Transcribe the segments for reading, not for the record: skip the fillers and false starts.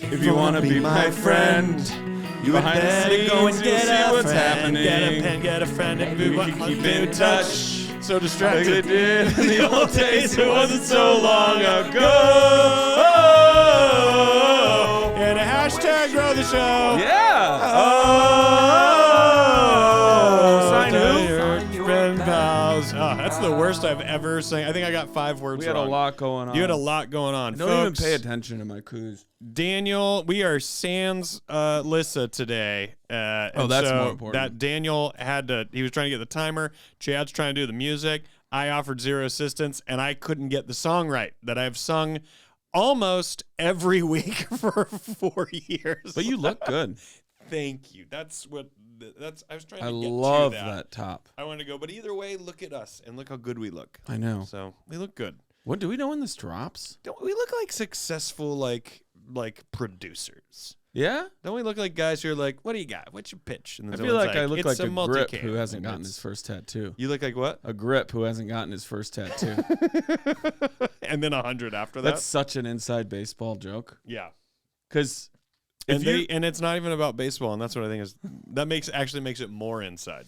If you want to be my friend, you behind the scenes, go and you'll get see a what's friend, happening. get a pen, get a friend, and we We can keep in touch. So Like they distracted. did in the old days, it wasn't so long ago. And a hashtag grow the show. Yeah. Oh, Sign who? Pen pals. Oh, that's the worst I've ever sang. I think I got 5 words We had wrong. a lot going on. You had a lot going on. Don't Folks, even pay attention to my clues. Daniel, we are sans Lissa today. And that's so more important. That Daniel he was trying to get the timer. Chad's trying to do the music. I offered 0 assistance, and I couldn't get the song right that I've sung almost every week for 4 years. But you look good. Thank you. I was trying to I get love to that top. I wanted to go, but either way, look at us and look how good we look. I know. So we look good. What do we know when this drops? Don't we look like successful like producers? Yeah? Don't we look like guys who are like, what do you got? What's your pitch? And I then feel someone's like I look "It's like a grip multicam." who hasn't And gotten it's- his first tattoo. You look like what? A grip who hasn't gotten his first tattoo. And then 100 after that. That's such an inside baseball joke. Yeah. Because And it's not even about baseball, and that's what I think is actually makes it more inside.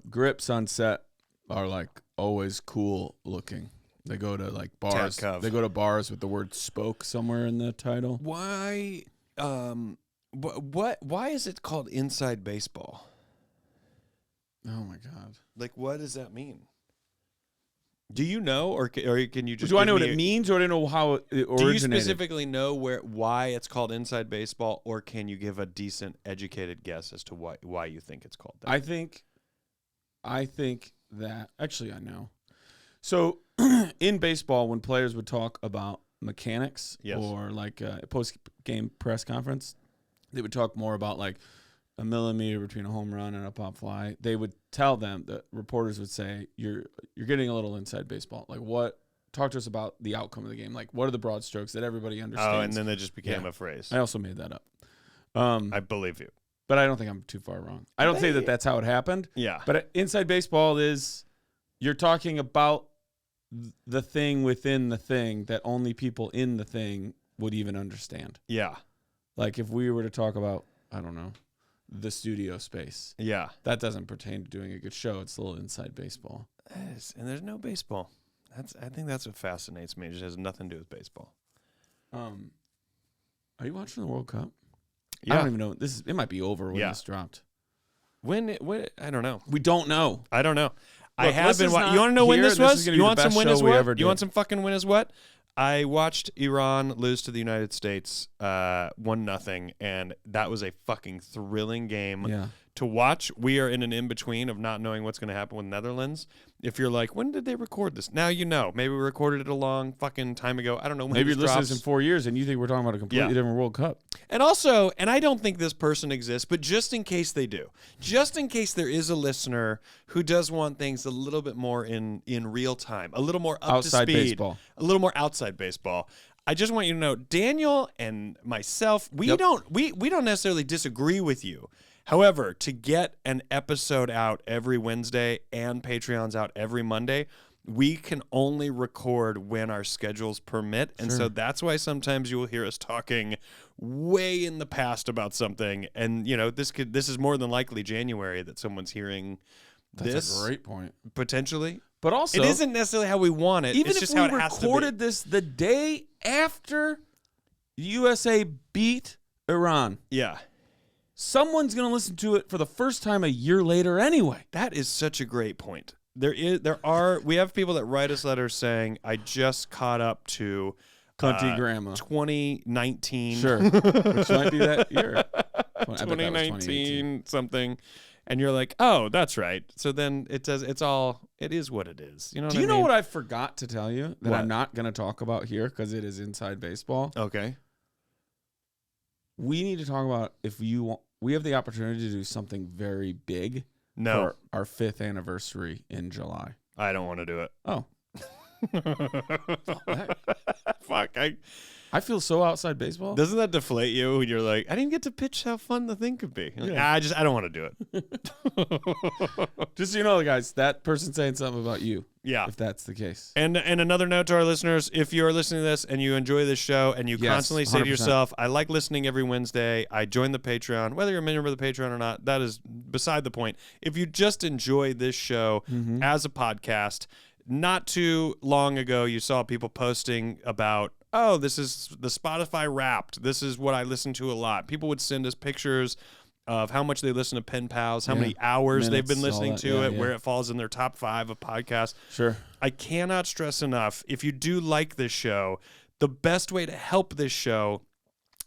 grips on set are like always cool looking. They go to like bars. Tat cov. They go to bars with the word "spoke" somewhere in the title. Why why is it called inside baseball? Oh my god! Like, what does that mean? Do you know, or can you just? Do I give know what me it means, or do I know how it originated? Do you specifically know why it's called inside baseball, or can you give a decent, educated guess as to why you think it's called that? I think that actually I know. So in baseball, when players would talk about mechanics Yes. or like a post-game press conference, they would talk more about like a millimeter between a home run and a pop fly. They would tell them, the reporters would say, you're getting a little inside baseball. Like talk to us about the outcome of the game. Like what are the broad strokes that everybody understands? Oh, and then they just became Yeah. a phrase. I also made that up. I believe you. But I don't think I'm too far wrong. I don't say that that's how it happened. Yeah. But inside baseball is you're talking about the thing within the thing that only people in the thing would even understand. Yeah. Like if we were to talk about, I don't know, the studio space, Yeah. that doesn't pertain to doing a good show. It's a little inside baseball. And there's no baseball. I think that's what fascinates me. It just has nothing to do with baseball. Are you watching the World Cup? Yeah. I don't even know. It might be over when Yeah. this dropped. When I don't know. We don't know. I don't know. I Look, have been. Lissa's You want to know not when here. this This is was? gonna You be want the some best win show is we what? ever You did. want some fucking win is what? I watched Iran lose to the United States 1-0, and that was a fucking thrilling game Yeah. to watch. We are in an in-between of not knowing what's going to happen with Netherlands. If you're like, when did they record this? Now you know. Maybe we recorded it a long fucking time ago. I don't know when Maybe this you're listening drops. in 4 years and you think we're talking about a completely Yeah. different World Cup. And also, and I don't think this person exists, but just in case they do, just in case there is a listener who does want things a little bit more in real time, a little more up Outside to speed, baseball. a little more outside baseball. I just want you to know, Daniel and myself, we Yep. don't necessarily disagree with you. However, to get an episode out every Wednesday and Patreon's out every Monday, we can only record when our schedules permit. And so that's why sometimes you will hear us talking way in the past about something. And, you know, this is more than likely January that someone's hearing That's this a great point. potentially. But also, It isn't necessarily how we want it. even it's if just we how it has to be. recorded this the day after USA beat Iran, Yeah. someone's going to listen to it for the first time a year later anyway. That is such a great point. We have people that write us letters saying, I just caught up to Cunty grandma. 2019. Sure. Which might be that year. I bet that was 2019 something. And you're like, oh, that's right. So then it is what it is. You know what Do I you know mean? what I forgot to tell you that What? I'm not going to talk about here because it is inside baseball? Okay. We need to talk about if you want. We have the opportunity to do something very big No, for our 5th anniversary in July. I don't want to do it. Oh. Fuck. I feel so outside baseball. Doesn't that deflate you when you're like, I didn't get to pitch how fun the thing could be? You're like, I don't want to do it. Just so you know, guys, that person saying something about you. Yeah. If that's the case. And another note to our listeners, if you're listening to this and you enjoy this show and you constantly say to 100%. yourself, I like listening every Wednesday, I joined the Patreon, whether you're a member of the Patreon or not, that is beside the point. If you just enjoy this show as a podcast, not too long ago, you saw people posting about, oh, this is the Spotify Wrapped. This is what I listen to a lot. People would send us pictures of how much they listen to Pen Pals, how many hours they've been listening to it, where it falls in their top 5 of podcasts. Sure. I cannot stress enough, if you do like this show, the best way to help this show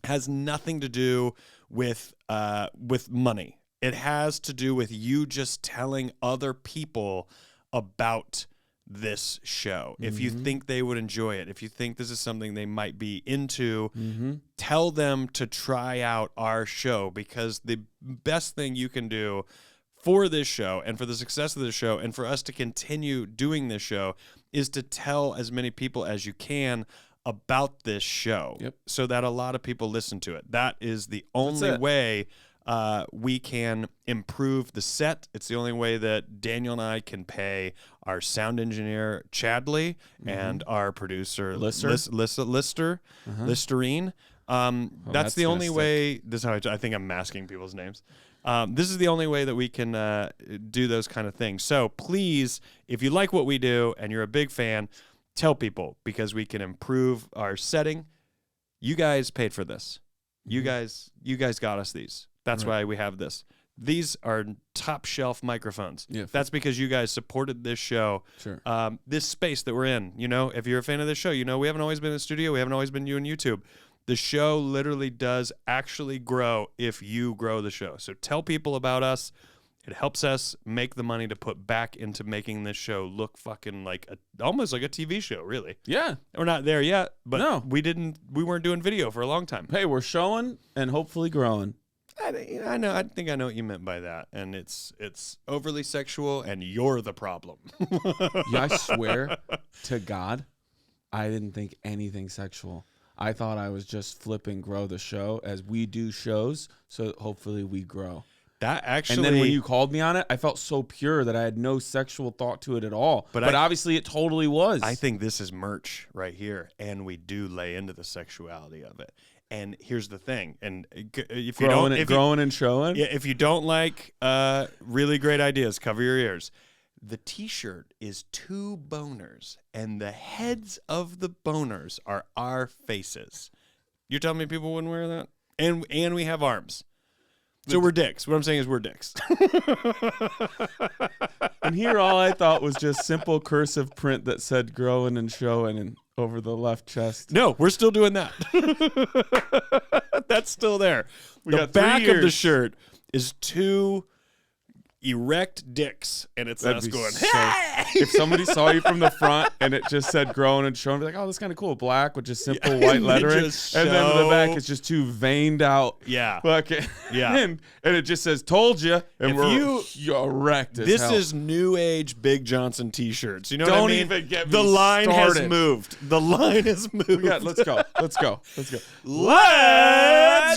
has nothing to do with money. It has to do with you just telling other people about this show. If you think they would enjoy it, if you think this is something they might be into, tell them to try out our show, because the best thing you can do for this show and for the success of this show and for us to continue doing this show is to tell as many people as you can about this show so that a lot of people listen to it. That is the only way we can improve the set. It's the only way that Daniel and I can pay our sound engineer, Chadley, and our producer, Listerine. That's the only way. This is how I think I'm masking people's names. This is the only way that we can do those kind of things. So please, if you like what we do and you're a big fan, tell people, because we can improve our setting. You guys paid for this. You guys got us these. That's why we have this. These are top shelf microphones. Yeah. That's because you guys supported this show. Sure. This space that we're in. You know, if you're a fan of this show, you know we haven't always been in the studio. We haven't always been you on YouTube. The show literally does actually grow if you grow the show. So tell people about us. It helps us make the money to put back into making this show look fucking like almost like a TV show, really. Yeah. We're not there yet, but we weren't doing video for a long time. Hey, we're showing and hopefully growing. I know. I think I know what you meant by that, and it's overly sexual, and you're the problem. I swear to God, I didn't think anything sexual. I thought I was just flipping grow the show as we do shows, so hopefully we grow. That actually, and then when you called me on it, I felt so pure that I had no sexual thought to it at all. But obviously, it totally was. I think this is merch right here, and we do lay into the sexuality of it. And here's the thing, and if you growing and showing, if you don't like really great ideas, cover your ears. The T-shirt is 2 boners, and the heads of the boners are our faces. You're telling me people wouldn't wear that? And we have arms. So we're dicks. What I'm saying is we're dicks. And here all I thought was just simple cursive print that said growing and showing and over the left chest. No, we're still doing that. That's still there. The back of the shirt is 2 erect dicks, and it's us going, hey! If somebody saw you from the front and it just said growing and showing, be like, oh, that's kind of cool. Black with just simple white lettering. And then the back is just 2 veined out. Yeah. And it just says, told you. And you're erect as hell. This is new age Big Johnson T-shirts. You know Don't what I mean? even get me The line started. has moved. The line has moved. Let's go. Let's go to the letters!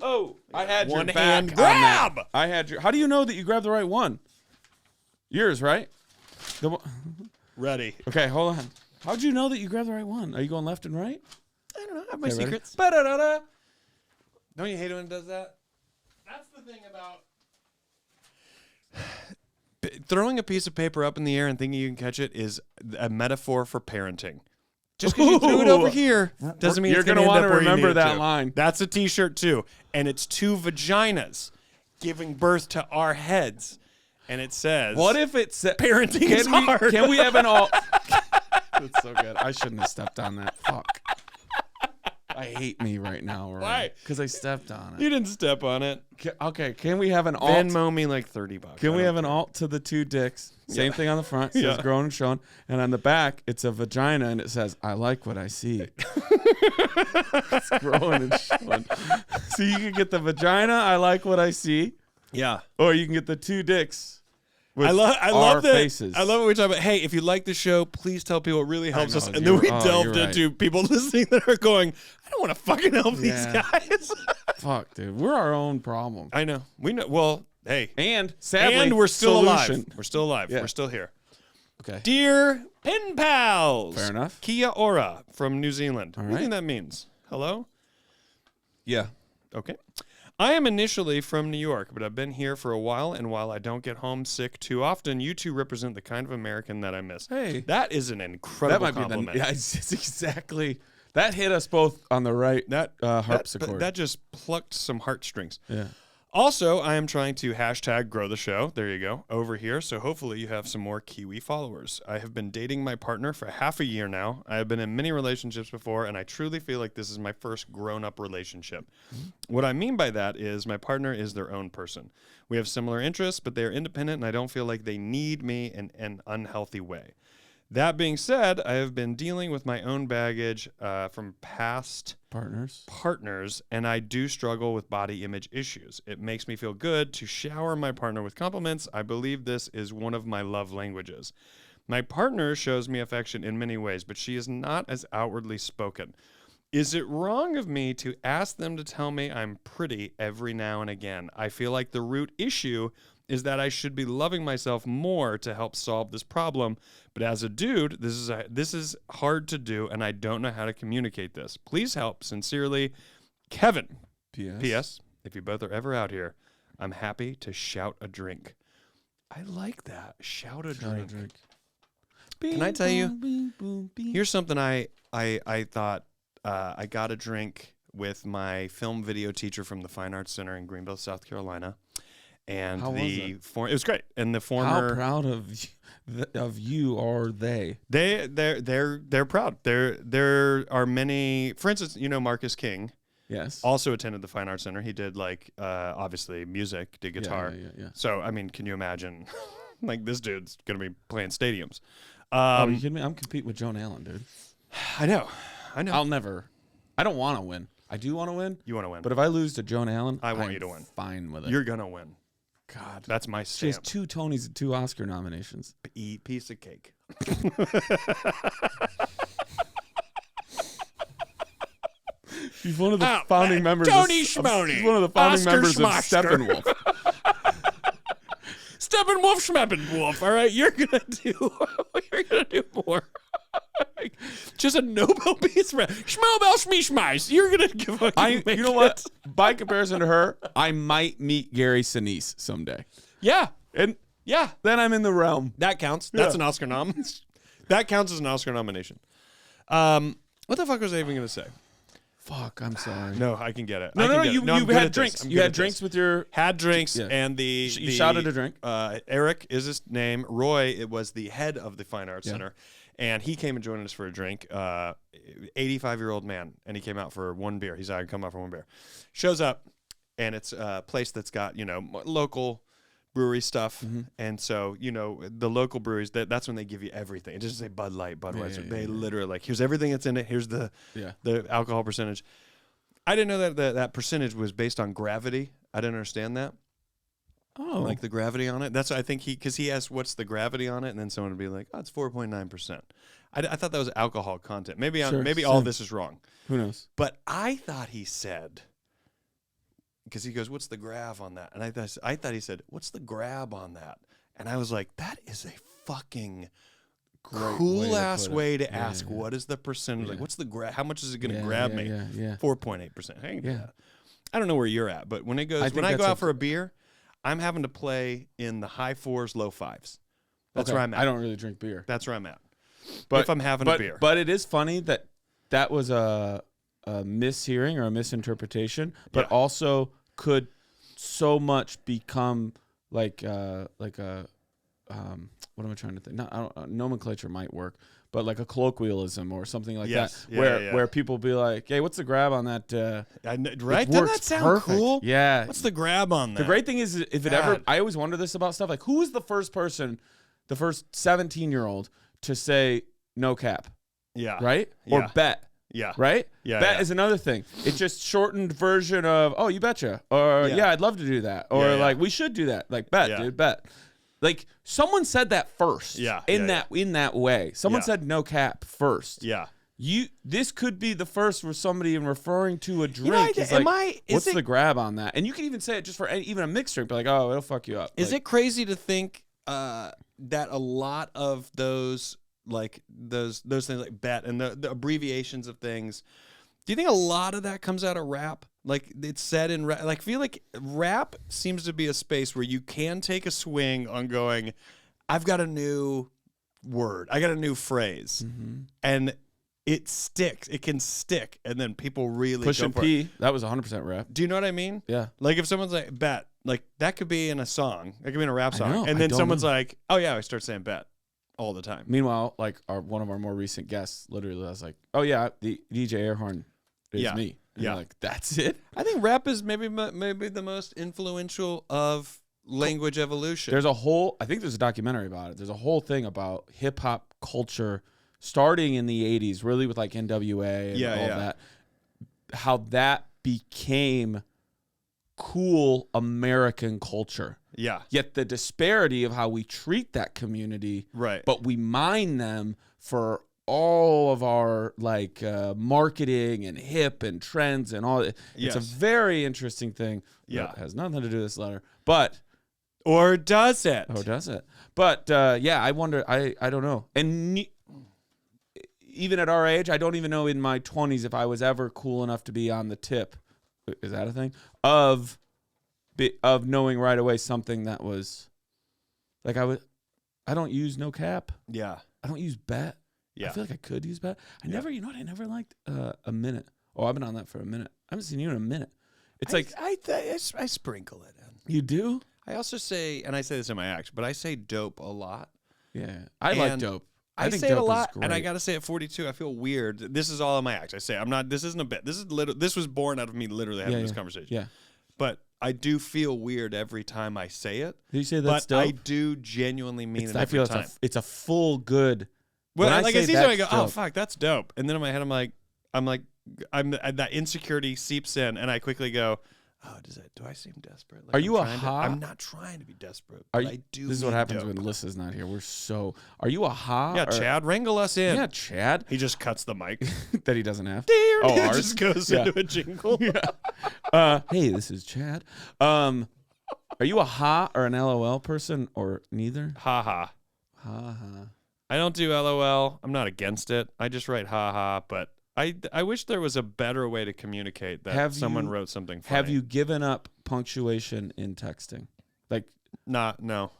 Oh, I had your one back hand on grab. That. I had your. How do you know that you grabbed the right one? Yours, right? Ready. Okay, hold on. How'd you know that you grabbed the right one? Are you going left and right? I don't know. I have my secrets. Don't you hate it when it does that? That's the thing about throwing a piece of paper up in the air and thinking you can catch it is a metaphor for parenting. Just because you threw it over here doesn't mean you're it's going to want to remember that line. That's a T-shirt too, and it's 2 vaginas giving birth to our heads, and it says, "What if it said parenting is hard?" Can we have an all? That's so good. I shouldn't have stepped on that. Fuck. I hate me right now. Rory. Why? Because I stepped on it. You didn't step on it. Okay, can we have an alt? Venmo me like $30. Can we have an alt to the 2 dicks? Same thing on the front. Says growing and showing. And on the back, it's a vagina, and it says, I like what I see. It's growing and showing. So you can get the vagina, I like what I see. Yeah. Or you can get the 2 dicks. With I love that. Faces. I love what we're talking about. Hey, if you like the show, please tell people. It really helps us. know, And then we you're delved right. into people listening that are going, I don't want to fucking help these guys. Fuck, dude. We're our own problem. I know. We know. Well, hey. And sadly, And we're still solution. alive. We're still alive. Yeah. We're still here. Okay. Dear Pen Pals. Fair enough. Kia ora from New Zealand. All What do you think right. that means? Hello? Yeah. Okay. I am initially from New York, but I've been here for a while, and while I don't get homesick too often, you two represent the kind of American that I miss. Hey. That is an incredible That might compliment. be the. Yeah, it's exactly. That hit us both on the right harpsichord. That just plucked some heartstrings. Yeah. Also, I am trying to hashtag grow the show. There you go. Over here. So hopefully you have some more Kiwi followers. I have been dating my partner for half a year now. I have been in many relationships before, and I truly feel like this is my first grown-up relationship. What I mean by that is my partner is their own person. We have similar interests, but they are independent, and I don't feel like they need me in an unhealthy way. That being said, I have been dealing with my own baggage from past partners, and I do struggle with body image issues. It makes me feel good to shower my partner with compliments. I believe this is one of my love languages. My partner shows me affection in many ways, but she is not as outwardly spoken. Is it wrong of me to ask them to tell me I'm pretty every now and again? I feel like the root issue is that I should be loving myself more to help solve this problem. But as a dude, this is hard to do, and I don't know how to communicate this. Please help. Sincerely, Kevin. P.S. If you both are ever out here, I'm happy to shout a drink. I like that. Shout a drink. Can I tell you? Here's something I thought. I got a drink with my film video teacher from the Fine Arts Center in Greenville, South Carolina. And how was it? It was great. And the former, how proud of you are they? They're proud. There are many. For instance, you know Marcus King. Yes. Also attended the Fine Arts Center. He did obviously music, did guitar. Yeah. So I mean, can you imagine? Like this dude's gonna be playing stadiums. Are you kidding me? I'm competing with Joan Allen, dude. I know. I don't want to win. I do want to win. You want to win. But if I lose to Joan Allen, I want you to win. Fine with it. You're gonna win. God, that's my stamp. She has 2 Tonys and 2 Oscar nominations. Eat piece of cake. She's one of the founding members. Tony She's Schmoney. one of the founding Oscar members Schmoster. of Steppenwolf. Steppenwolf, Schmeppenwolf. All right, you're gonna do more. Just a Nobel Peace Prize. Schmobel Schmeishmeis. You're gonna give a you know what? By comparison to her, I might meet Gary Sinise someday. Yeah. And yeah. Then I'm in the realm. That counts. That's an Oscar nom. That counts as an Oscar nomination. What the fuck was I even gonna say? Fuck, I'm sorry. No, I can get it. No, you had drinks. You had drinks with your... Had drinks, and you shouted a drink. Eric is his name. Roy, it was the head of the Fine Arts Center. And he came and joined us for a drink. 85-year-old man, and he came out for 1 beer. He's come out for 1 beer. Shows up, and it's a place that's got local brewery stuff, and so the local breweries. That's when they give you everything. It doesn't say Bud Light, Budweiser. They literally here's everything that's in it. Here's the alcohol percentage. I didn't know that percentage was based on gravity. I didn't understand that. Oh, like the gravity on it. That's what I think because he asked what's the gravity on it, and then someone would be like, "Oh, it's 4.9%." I thought that was alcohol content. Maybe all this is wrong. Who knows? But I thought he said because he goes, "What's the grav on that?" And I thought he said, "What's the grab on that?" And I was like, "That is a fucking cool ass way to ask. What is the percentage? Like, what's the grab? How much is it going to grab me? 4.8%. I don't know where you're at, but when it goes, when I go out for a beer." I'm having to play in the high 4s, low 5s. That's where I'm at. I don't really drink beer. That's where I'm at. But if I'm having a beer. But it is funny that was a mishearing or a misinterpretation, but also could so much become like a what am I trying to think? Nomenclature might work, but like a colloquialism or something like that, where people be like, "Hey, what's the grab on that?" Right? Doesn't that sound cool? Yeah. What's the grab on that? The great thing is, if it ever, I always wonder this about stuff. Like, who was the first person, the first 17-year-old to say no cap? Yeah. Right? Or bet? Yeah. Right? Yeah. Bet is another thing. It's just shortened version of, oh, you betcha. Or, yeah, I'd love to do that. Or, like, we should do that. Like, bet, dude, bet. Like, someone said that first. Yeah. In that way. Someone said no cap first. Yeah. This could be the first where somebody in referring to a drink is like, what's the grab on that? And you can even say it just for even a mixed drink, but like, oh, it'll fuck you up. Is it crazy to think that a lot of those like those things like bet and the abbreviations of things, do you think a lot of that comes out of rap? Like it's said in rap. Like I feel like rap seems to be a space where you can take a swing on going, I've got a new word, I got a new phrase, and it sticks. It can stick, and then people really Push go and for P. it. That was 100% rap. Do you know what I mean? Yeah. Like if someone's like bet, like that could be in a song. That could be in a rap song, know, and then someone's like, oh yeah, I start saying bet all the time. Meanwhile, like one of our more recent guests, literally was like, oh yeah, the DJ air horn is me. And you're like, that's it. I think rap is maybe the most influential of language evolution. I think there's a documentary about it. There's a whole thing about hip hop culture starting in the 80s, really with like NWA and all that, how that became cool American culture. Yeah. Yet the disparity of how we treat that community, right? But we mine them for all of our like marketing and hip and trends and all. It's a very interesting thing. Yeah. That has nothing to do with this letter, but. Or does it? But I wonder. I don't know. And even at our age, I don't even know in my 20s if I was ever cool enough to be on the tip. Is that a thing? Of knowing right away something that was like I don't use no cap. Yeah. I don't use bet. Yeah. I feel like I could use bet. I never liked a minute. Oh, I've been on that for a minute. I haven't seen you in a minute. It's I sprinkle it in. You do? I also say, and I say this in my act, but I say dope a lot. Yeah. I like dope. I think say it a dope lot, is and I great. gotta say at 42, I feel weird. This is all in my act. I say I'm not. This isn't a bit. This was born out of me literally having this conversation. Yeah. But I do feel weird every time I say it. Did you say that's but dope? I do genuinely mean it. I feel every time. it's a full good. Well, when like I I say see something, I go, that's oh dope. fuck, that's dope. And then in my head, I'm that insecurity seeps in, and I quickly go, oh, do I seem desperate? Like Are you I'm not trying to be desperate. But I do. This is what happens when Lissa's not here. Are you a ha? Yeah, Chad, wrangle us in. Yeah, Chad. He just cuts the mic. That he doesn't have. It ours? just goes into a jingle. Hey, this is Chad. Are you a ha or an LOL person or neither? Ha ha. Ha ha. I don't do LOL. I'm not against it. I just write ha ha, but I wish there was a better way to communicate that someone wrote something funny. Have you given up punctuation in texting? Like, no.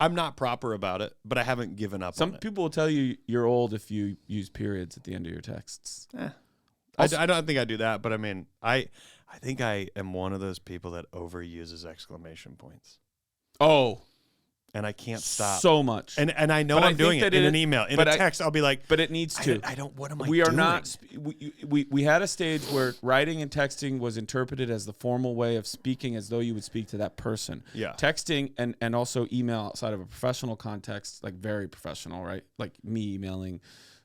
I'm not proper about it, but I haven't given up on it. Some people will tell you you're old if you use periods at the end of your texts. I don't think I do that, but I mean, I think I am one of those people that overuses exclamation points. Oh. And I can't stop so much, and I know I'm doing it in an email, in a text. I'll be like, but it needs to. I don't. What am I? We are doing? not. We had a stage where writing and texting was interpreted as the formal way of speaking, as though you would speak to that person. Yeah. Texting and also email outside of a professional context, like very professional, right? Like me emailing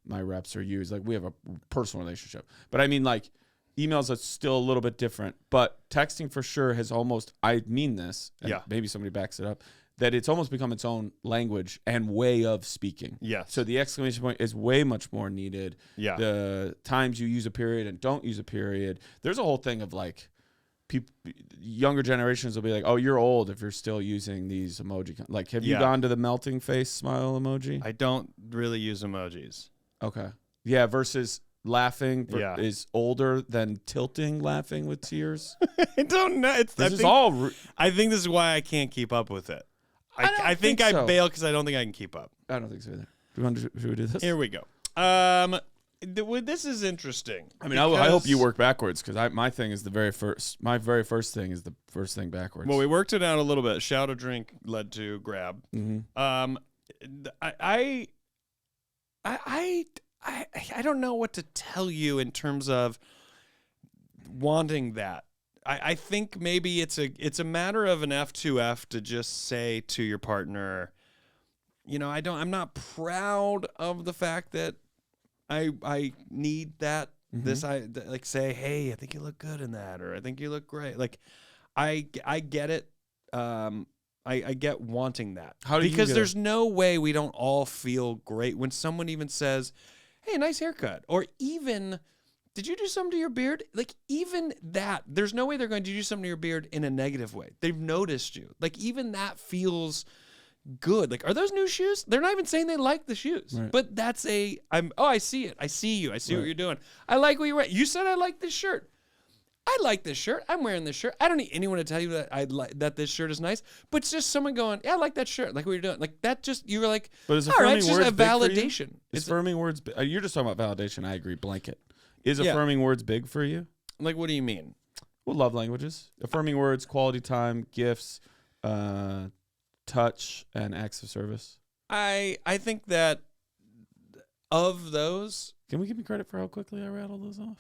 my reps or you, is like we have a personal relationship. But I mean, like emails are still a little bit different. But texting for sure has almost. I mean this. And maybe somebody backs it up. That it's almost become its own language and way of speaking. Yes. So the exclamation point is way much more needed. Yeah. The times you use a period and don't use a period. There's a whole thing of like, younger generations will be like, "Oh, you're old if you're still using these emoji." Like, have you gone to the melting face smile emoji? I don't really use emojis. Okay. Yeah. Versus laughing is older than tilting laughing with tears. I don't know. I think this is why I can't keep up with it. I think so. I bail because I don't think I can keep up. I don't think so either. Should we do this? Here we go. This is interesting. I mean, I hope you work backwards because my thing is the very first. My very first thing is the first thing backwards. Well, we worked it out a little bit. Shout a drink led to grab. Mm-hmm. I don't know what to tell you in terms of wanting that. I think maybe it's a matter of an F2F to just say to your partner, you know, I'm not proud of the fact that I need that Like say, hey, I think you look good in that, or I think you look great. Like, I get it. I get wanting that. How do you because get there's no way we don't all feel great when someone even says, hey, nice haircut, or even, did you do something to your beard? Like, even that, there's no way they're going to do something to your beard in a negative way. They've noticed you. Like, even that feels good. Like, are those new shoes? They're not even saying they like the shoes, right. but that's I see it. I see you. I see what you're doing. I like what you're wearing. You said I like this shirt. I like this shirt. I'm wearing this shirt. I don't need anyone to tell you that that this shirt is nice, but it's just someone going, yeah, I like that shirt. Like what you're doing. Like that just, you were like, but is all right, affirming it's just words a big for you? validation. Is affirming words, you're just talking about validation. I agree. Blanket. Is affirming words big for you? Like, what do you mean? Well, love languages. Affirming words, quality time, gifts, touch, and acts of service. I think that of those, can we give me credit for how quickly I rattled those off?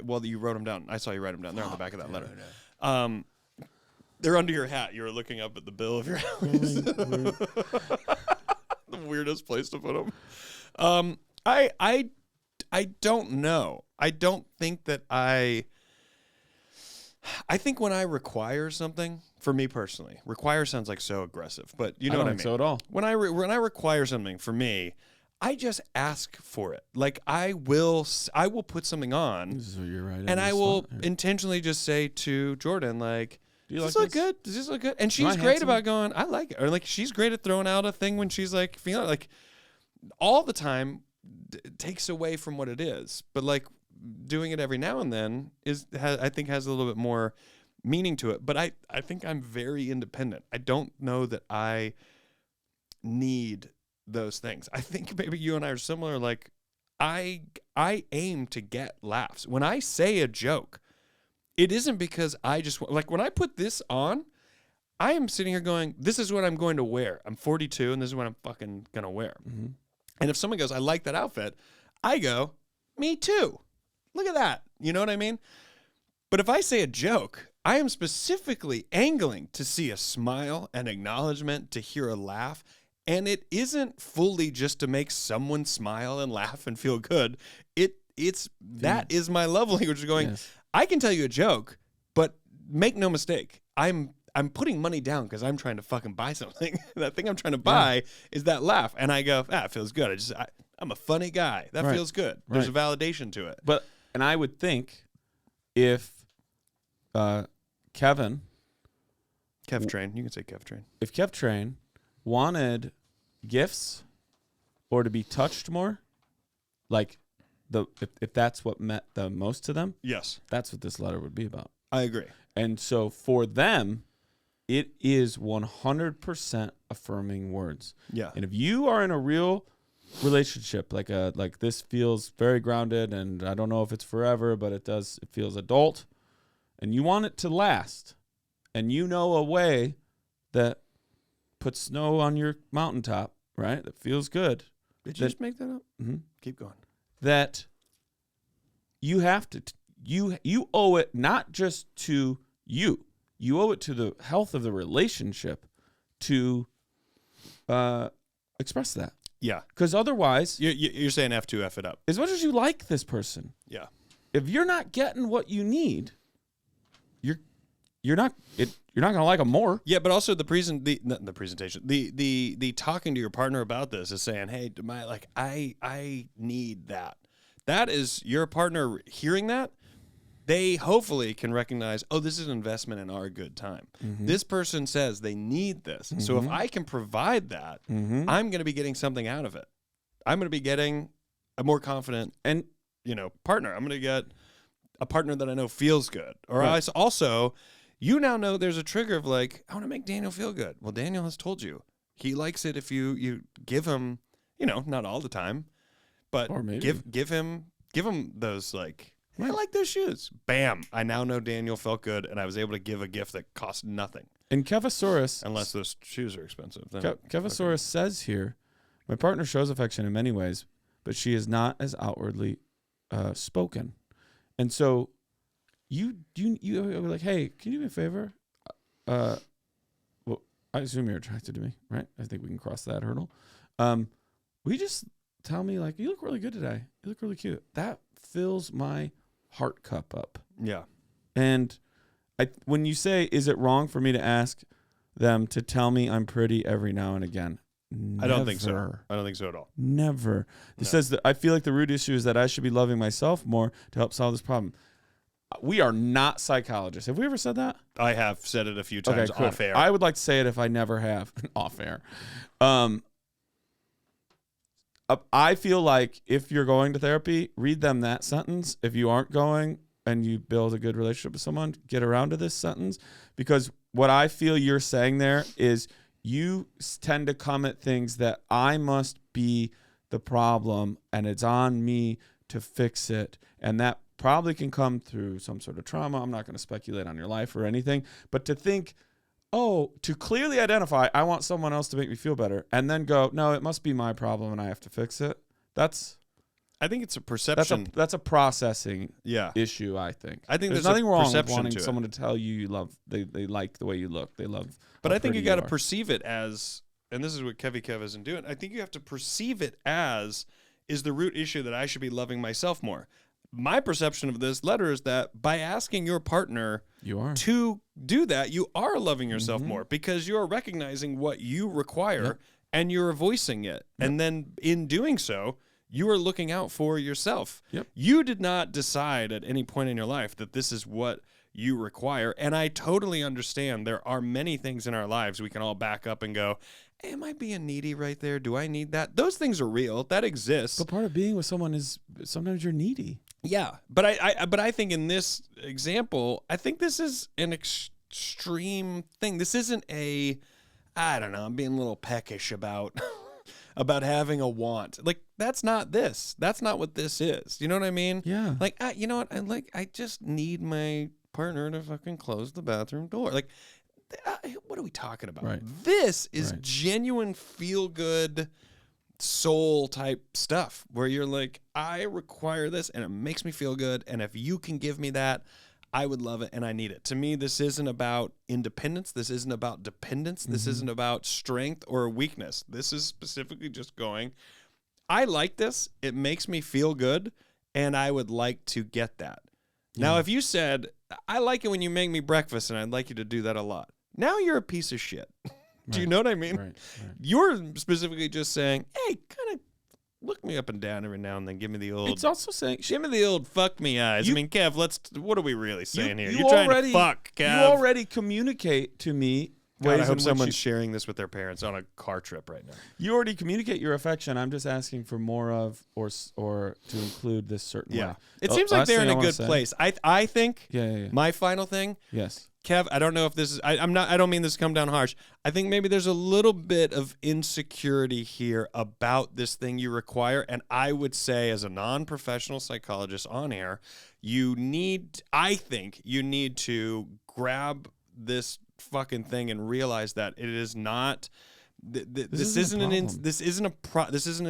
well, you wrote them down. I saw you write them down. They're on the back of that letter. They're under your hat. You were looking up at the bill of your house. The weirdest place to put them. I don't know. I don't think that I think when I require something, for me personally, require sounds like so aggressive, but you know what I mean. So at all. When I require something, for me, I just ask for it. Like I will put something on. This is what you're right. And I will intentionally just say to Jordan, like, does this look good? Does this look good? And she's great about going, I like it. Or like she's great at throwing out a thing when she's like feeling like all the time takes away from what it is. But like doing it every now and then I think has a little bit more meaning to it. But I think I'm very independent. I don't know that I need those things. I think maybe you and I are similar. Like I aim to get laughs. When I say a joke, it isn't because I just like when I put this on, I am sitting here going, this is what I'm going to wear. I'm 42 and this is what I'm fucking going to wear. Mm-hmm. And if someone goes, I like that outfit, I go, me too. Look at that. You know what I mean? But if I say a joke, I am specifically angling to see a smile, an acknowledgement, to hear a laugh. And it isn't fully just to make someone smile and laugh and feel good. That is my love language, going, yes. I can tell you a joke, but make no mistake, I'm putting money down because I'm trying to fucking buy something. That thing I'm trying to buy is that laugh. And I go, it feels good. I'm a funny guy. That feels good. There's a validation to it. And I would think if Kev Train, you can say Kev Train. If Kev Train wanted gifts or to be touched more, like if that's what meant the most to them, yes, that's what this letter would be about. I agree. And so for them, it is 100% affirming words. Yeah. And if you are in a real relationship, like this feels very grounded, and I don't know if it's forever, but it feels adult, and you want it to last, and you know a way that puts snow on your mountaintop, right? That feels good. Did you just make that up? Mm-hmm. Keep going. That you have to, you owe it not just to you. You owe it to the health of the relationship to express that. Yeah. Because otherwise, you're saying F to F it up. As much as you like this person, yeah. If you're not getting what you need, you're not gonna like them more. Yeah, but also the presentation, the talking to your partner about this is saying, hey, I need that. That is your partner hearing that. They hopefully can recognize, oh, this is an investment in our good time. Mm-hmm. This person says they need this. Mm-hmm. So if I can provide that, mm-hmm. I'm going to be getting something out of it. I'm going to be getting a more confident and partner. I'm going to get a partner that I know feels good. Or right. Also, you now know there's a trigger of like, I want to make Daniel feel good. Well, Daniel has told you he likes it if you give him, not all the time, but give him those like, I like those shoes. Bam. I now know Daniel felt good, and I was able to give a gift that cost nothing. And Kevosaurus, unless those shoes are expensive. Kevosaurus says here, my partner shows affection in many ways, but she is not as outwardly spoken. And so you were like, hey, can you do me a favor? Well, I assume you're attracted to me, right? I think we can cross that hurdle. We just tell me like, you look really good today. You look really cute. That fills my heart cup up. Yeah. And when you say, is it wrong for me to ask them to tell me I'm pretty every now and again? Never. I don't think so. I don't think so at all. Never. It says that I feel like the root issue is that I should be loving myself more to help solve this problem. We are not psychologists. Have we ever said that? I have said it a few times off air. I would like to say it if I never have off air. I feel like if you're going to therapy, read them that sentence. If you aren't going and you build a good relationship with someone, get around to this sentence. Because what I feel you're saying there is you tend to come at things that I must be the problem and it's on me to fix it. And that probably can come through some sort of trauma. I'm not going to speculate on your life or anything, but to think, to clearly identify, I want someone else to make me feel better, and then go, no, it must be my problem and I have to fix it. I think it's a perception. That's a processing issue. I think. There's nothing wrong with wanting to someone to tell you they like the way you look. They love. But I think you got to perceive it as, and this is what Kevy Kev isn't doing. I think you have to perceive it as, is the root issue that I should be loving myself more. My perception of this letter is that by asking your partner to do that, you are loving yourself more because you're recognizing what you require and you're voicing it. And then in doing so, you are looking out for yourself. You did not decide at any point in your life that this is what you require. And I totally understand there are many things in our lives we can all back up and go, am I being needy right there? Do I need that? Those things are real. That exists. But part of being with someone is sometimes you're needy. Yeah, but I think in this example, I think this is an extreme thing. This isn't I don't know, I'm being a little peckish about about having a want. Like, that's not this. That's not what this is. You know what I mean? Yeah. Like, you know what? I just need my partner to fucking close the bathroom door. Like, what are we talking about? Right. This is genuine feel-good soul type stuff where you're like, I require this and it makes me feel good, and if you can give me that, I would love it and I need it. To me, this isn't about independence. This isn't about dependence. This isn't about strength or weakness. This is specifically just going, I like this. It makes me feel good, and I would like to get that. Now, if you said, I like it when you make me breakfast and I'd like you to do that a lot, now you're a piece of shit. Do you know what I mean? Right. You're specifically just saying, hey, kind of look me up and down every now and then. Give me the old. It's also saying, give me the old fuck me eyes. Kev, what are we really saying here? You You're trying to fuck, Kev. You already communicate to me. God, I hope someone's sharing this with their parents on a car trip right now. You already communicate your affection. I'm just asking for more of, or to include this certain way. It seems like they're in a good place. I think. Yeah. My final thing. Yes. Kev, I don't know if this is. I don't mean this to come down harsh. I think maybe there's a little bit of insecurity here about this thing you require, and I would say, as a non-professional psychologist on air, I think you need to grab this fucking thing and realize that it is not. This isn't an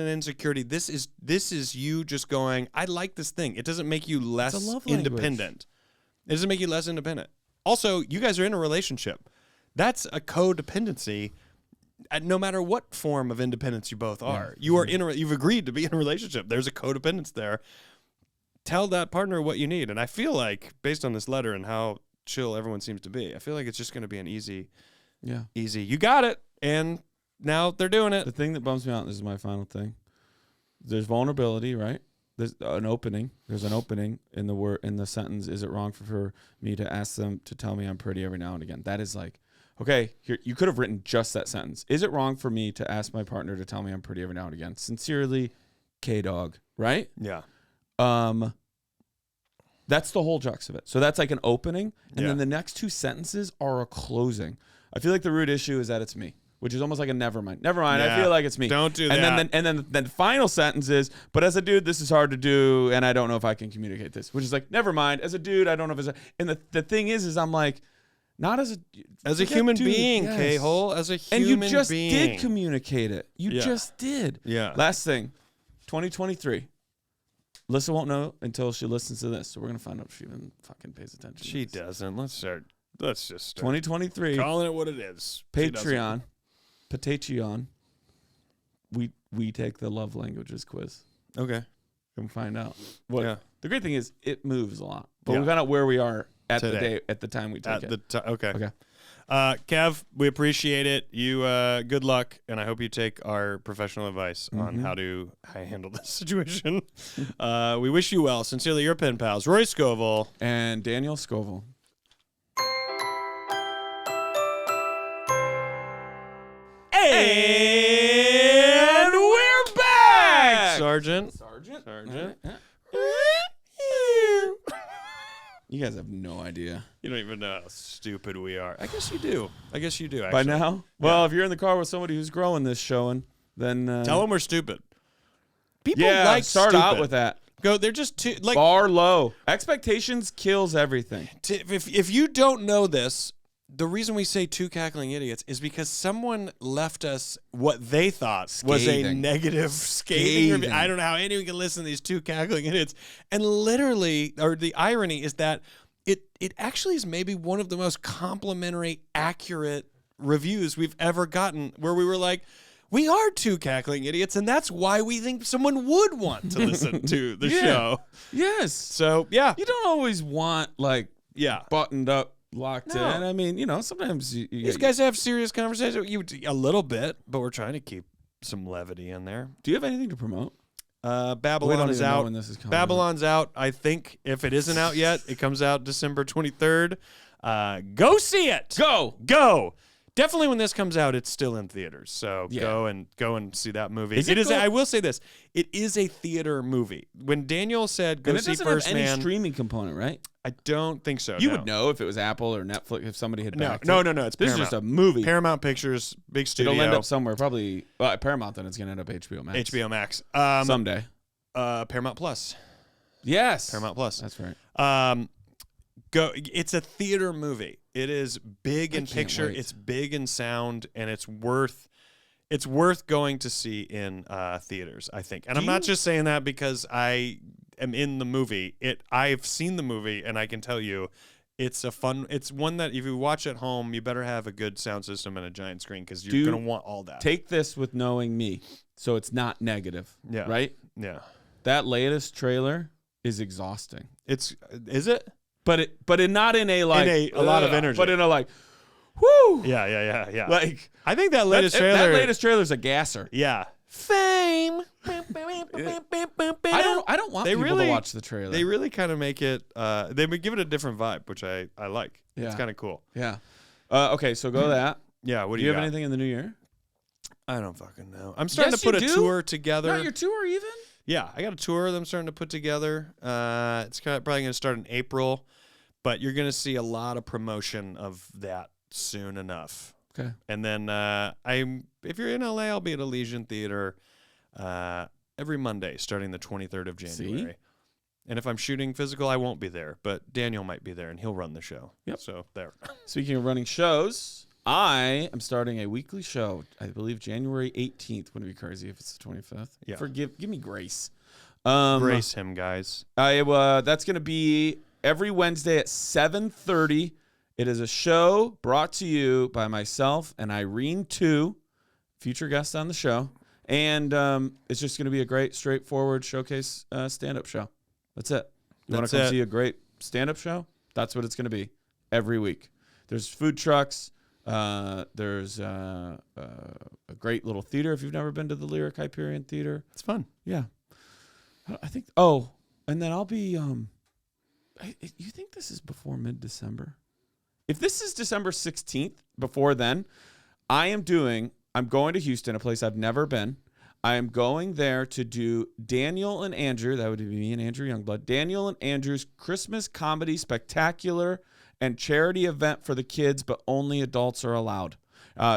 insecurity. This is you just going, I like this thing. It doesn't make you less independent. It doesn't make you less independent. Also, you guys are in a relationship. That's a codependency. No matter what form of independence you both are, you've agreed to be in a relationship. There's a codependence there. Tell that partner what you need, and I feel like, based on this letter and how chill everyone seems to be, I feel like it's just going to be an easy. You got it, and now they're doing it. The thing that bums me out, this is my final thing. There's vulnerability, right? There's an opening. There's an opening in the sentence. Is it wrong for me to ask them to tell me I'm pretty every now and again? That is like, okay, here, you could have written just that sentence. Is it wrong for me to ask my partner to tell me I'm pretty every now and again? Sincerely, K-Dog, right? Yeah. That's the whole jux of it. So that's like an opening, and then the next two sentences are a closing. I feel like the root issue is that it's me, which is almost like a never mind. Never mind. Yeah. I feel like it's me. Don't do that. And then the final sentence is, but as a dude, this is hard to do, and I don't know if I can communicate this. Which is like, never mind. As a dude, I don't know if it's. And the thing is I'm like, not as a human being, K-hole. As a human being. And you just did communicate it. You just did. Yeah. Last thing, 2023. Lissa won't know until she listens to this, so we're gonna find out if she even fucking pays attention. She doesn't. Let's just start 2023. Calling it what it is. Patreon. we take the love languages quiz Okay. and find out. What Yeah. the great thing is it moves a lot, but Yeah. we found out where we are at Today. the day at the time we take it. Okay. Okay. Kev, we appreciate it. You good luck, and I hope you take our professional advice on how to handle this situation. We wish you well. Sincerely, your pen pals, Rory Scovel And Daniel Scovel. And we're back, Sergeant. Sergeant. You guys have no idea. You don't even know how stupid we are. I guess you do. Actually. By now? Well, if you're in the car with somebody who's growing this showing, then Tell them we're stupid. People start stupid. out with that. They're just too Bar low. Expectations kills everything. If you don't know this, the reason we say two cackling idiots is because someone left us what they thought was a negative scathing review. I don't know how anyone can listen to these two cackling idiots. And literally, or the irony is that it actually is maybe one of the most complimentary, accurate reviews we've ever gotten, where we were like, we are two cackling idiots, and that's why we think someone would want to listen to the show. Yes. So, yeah. You don't always want, buttoned up, locked in. I mean, sometimes these guys have serious conversations with you a little bit, but we're trying to keep some levity in there. Do you have anything to promote? Babylon is out. When this is coming Babylon's out. I think if it isn't out yet, it comes out December 23rd. Go see it. Go. Definitely when this comes out, it's still in theaters. So go and see that movie. It is. I will say this. It is a theater movie. When Daniel said go see First Man, it doesn't have any streaming component, right? I don't think so. You would know if it was Apple or Netflix, if somebody had backed No. it. It's This Paramount. is just a movie. Paramount Pictures, big studio. It'll end up somewhere, probably Paramount. Then it's gonna end up HBO Max. HBO Max. Someday. Paramount Plus. Yes. Paramount Plus. That's right. Go. It's a theater movie. It is big in picture. Wait. It's big in sound, and it's worth going to see in theaters, I think. And I'm not just saying that because I am in the movie. I've seen the movie, and I can tell you, it's one that if you watch at home, you better have a good sound system and a giant screen because you're going to want all that. Take this with knowing me, so it's not negative. Yeah. Right? Yeah. That latest trailer is exhausting. Is it? But not in a a lot of energy. But in a whoo. Yeah. Like I think that latest trailer's a gasser. Yeah. Fame. I don't want people to watch the trailer. They really kind of make it. They would give it a different vibe, which I like. Yeah. It's kind of cool. Yeah. Okay, so go that. Yeah. What do you have anything in the new year? I don't fucking know. I'm starting to put a tour together. Not your tour even? Yeah, I got a tour that I'm starting to put together. It's probably going to start in April, but you're going to see a lot of promotion of that soon enough. Okay. And then if you're in LA, I'll be at Elysian Theater every Monday starting the 23rd of January. See? And if I'm shooting physical, I won't be there, but Daniel might be there, and he'll run the show. Yep. So there. Speaking of running shows, I am starting a weekly show. I believe January 18th. Wouldn't it be crazy if it's the 25th? Yeah. Give me grace. Grace him, guys. That's going to be every Wednesday at 7:30. It is a show brought to you by myself and Irene 2, future guest on the show. And it's just going to be a great, straightforward showcase stand-up show. That's it. You want to come see a great stand-up show? That's what it's going to be every week. There's food trucks. There's a great little theater if you've never been to the Lyric Hyperion Theater. It's fun. Yeah. I think. Oh, and then I'll be. You think this is before mid-December? If this is December 16th, before then, I'm going to Houston, a place I've never been. I am going there to do Daniel and Andrew. That would be me and Andrew Youngblood. Daniel and Andrew's Christmas Comedy Spectacular and charity event for the kids, but only adults are allowed.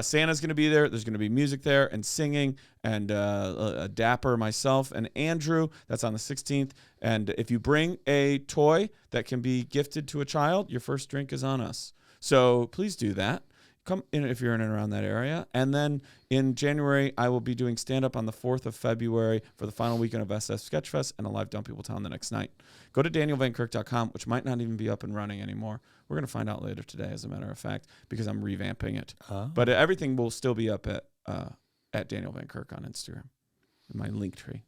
Santa's going to be there. There's going to be music there and singing and a dapper myself and Andrew. That's on the 16th. And if you bring a toy that can be gifted to a child, your first drink is on us. So please do that. Come in if you're in and around that area. And then in January, I will be doing stand-up on the 4th of February for the final weekend of SF Sketchfest and a live Dumb People Town the next night. Go to danielvankirk.com, which might not even be up and running anymore. We're going to find out later today, as a matter of fact, because I'm revamping it. But everything will still be up at at Daniel Van Kirk on Instagram in my link tree.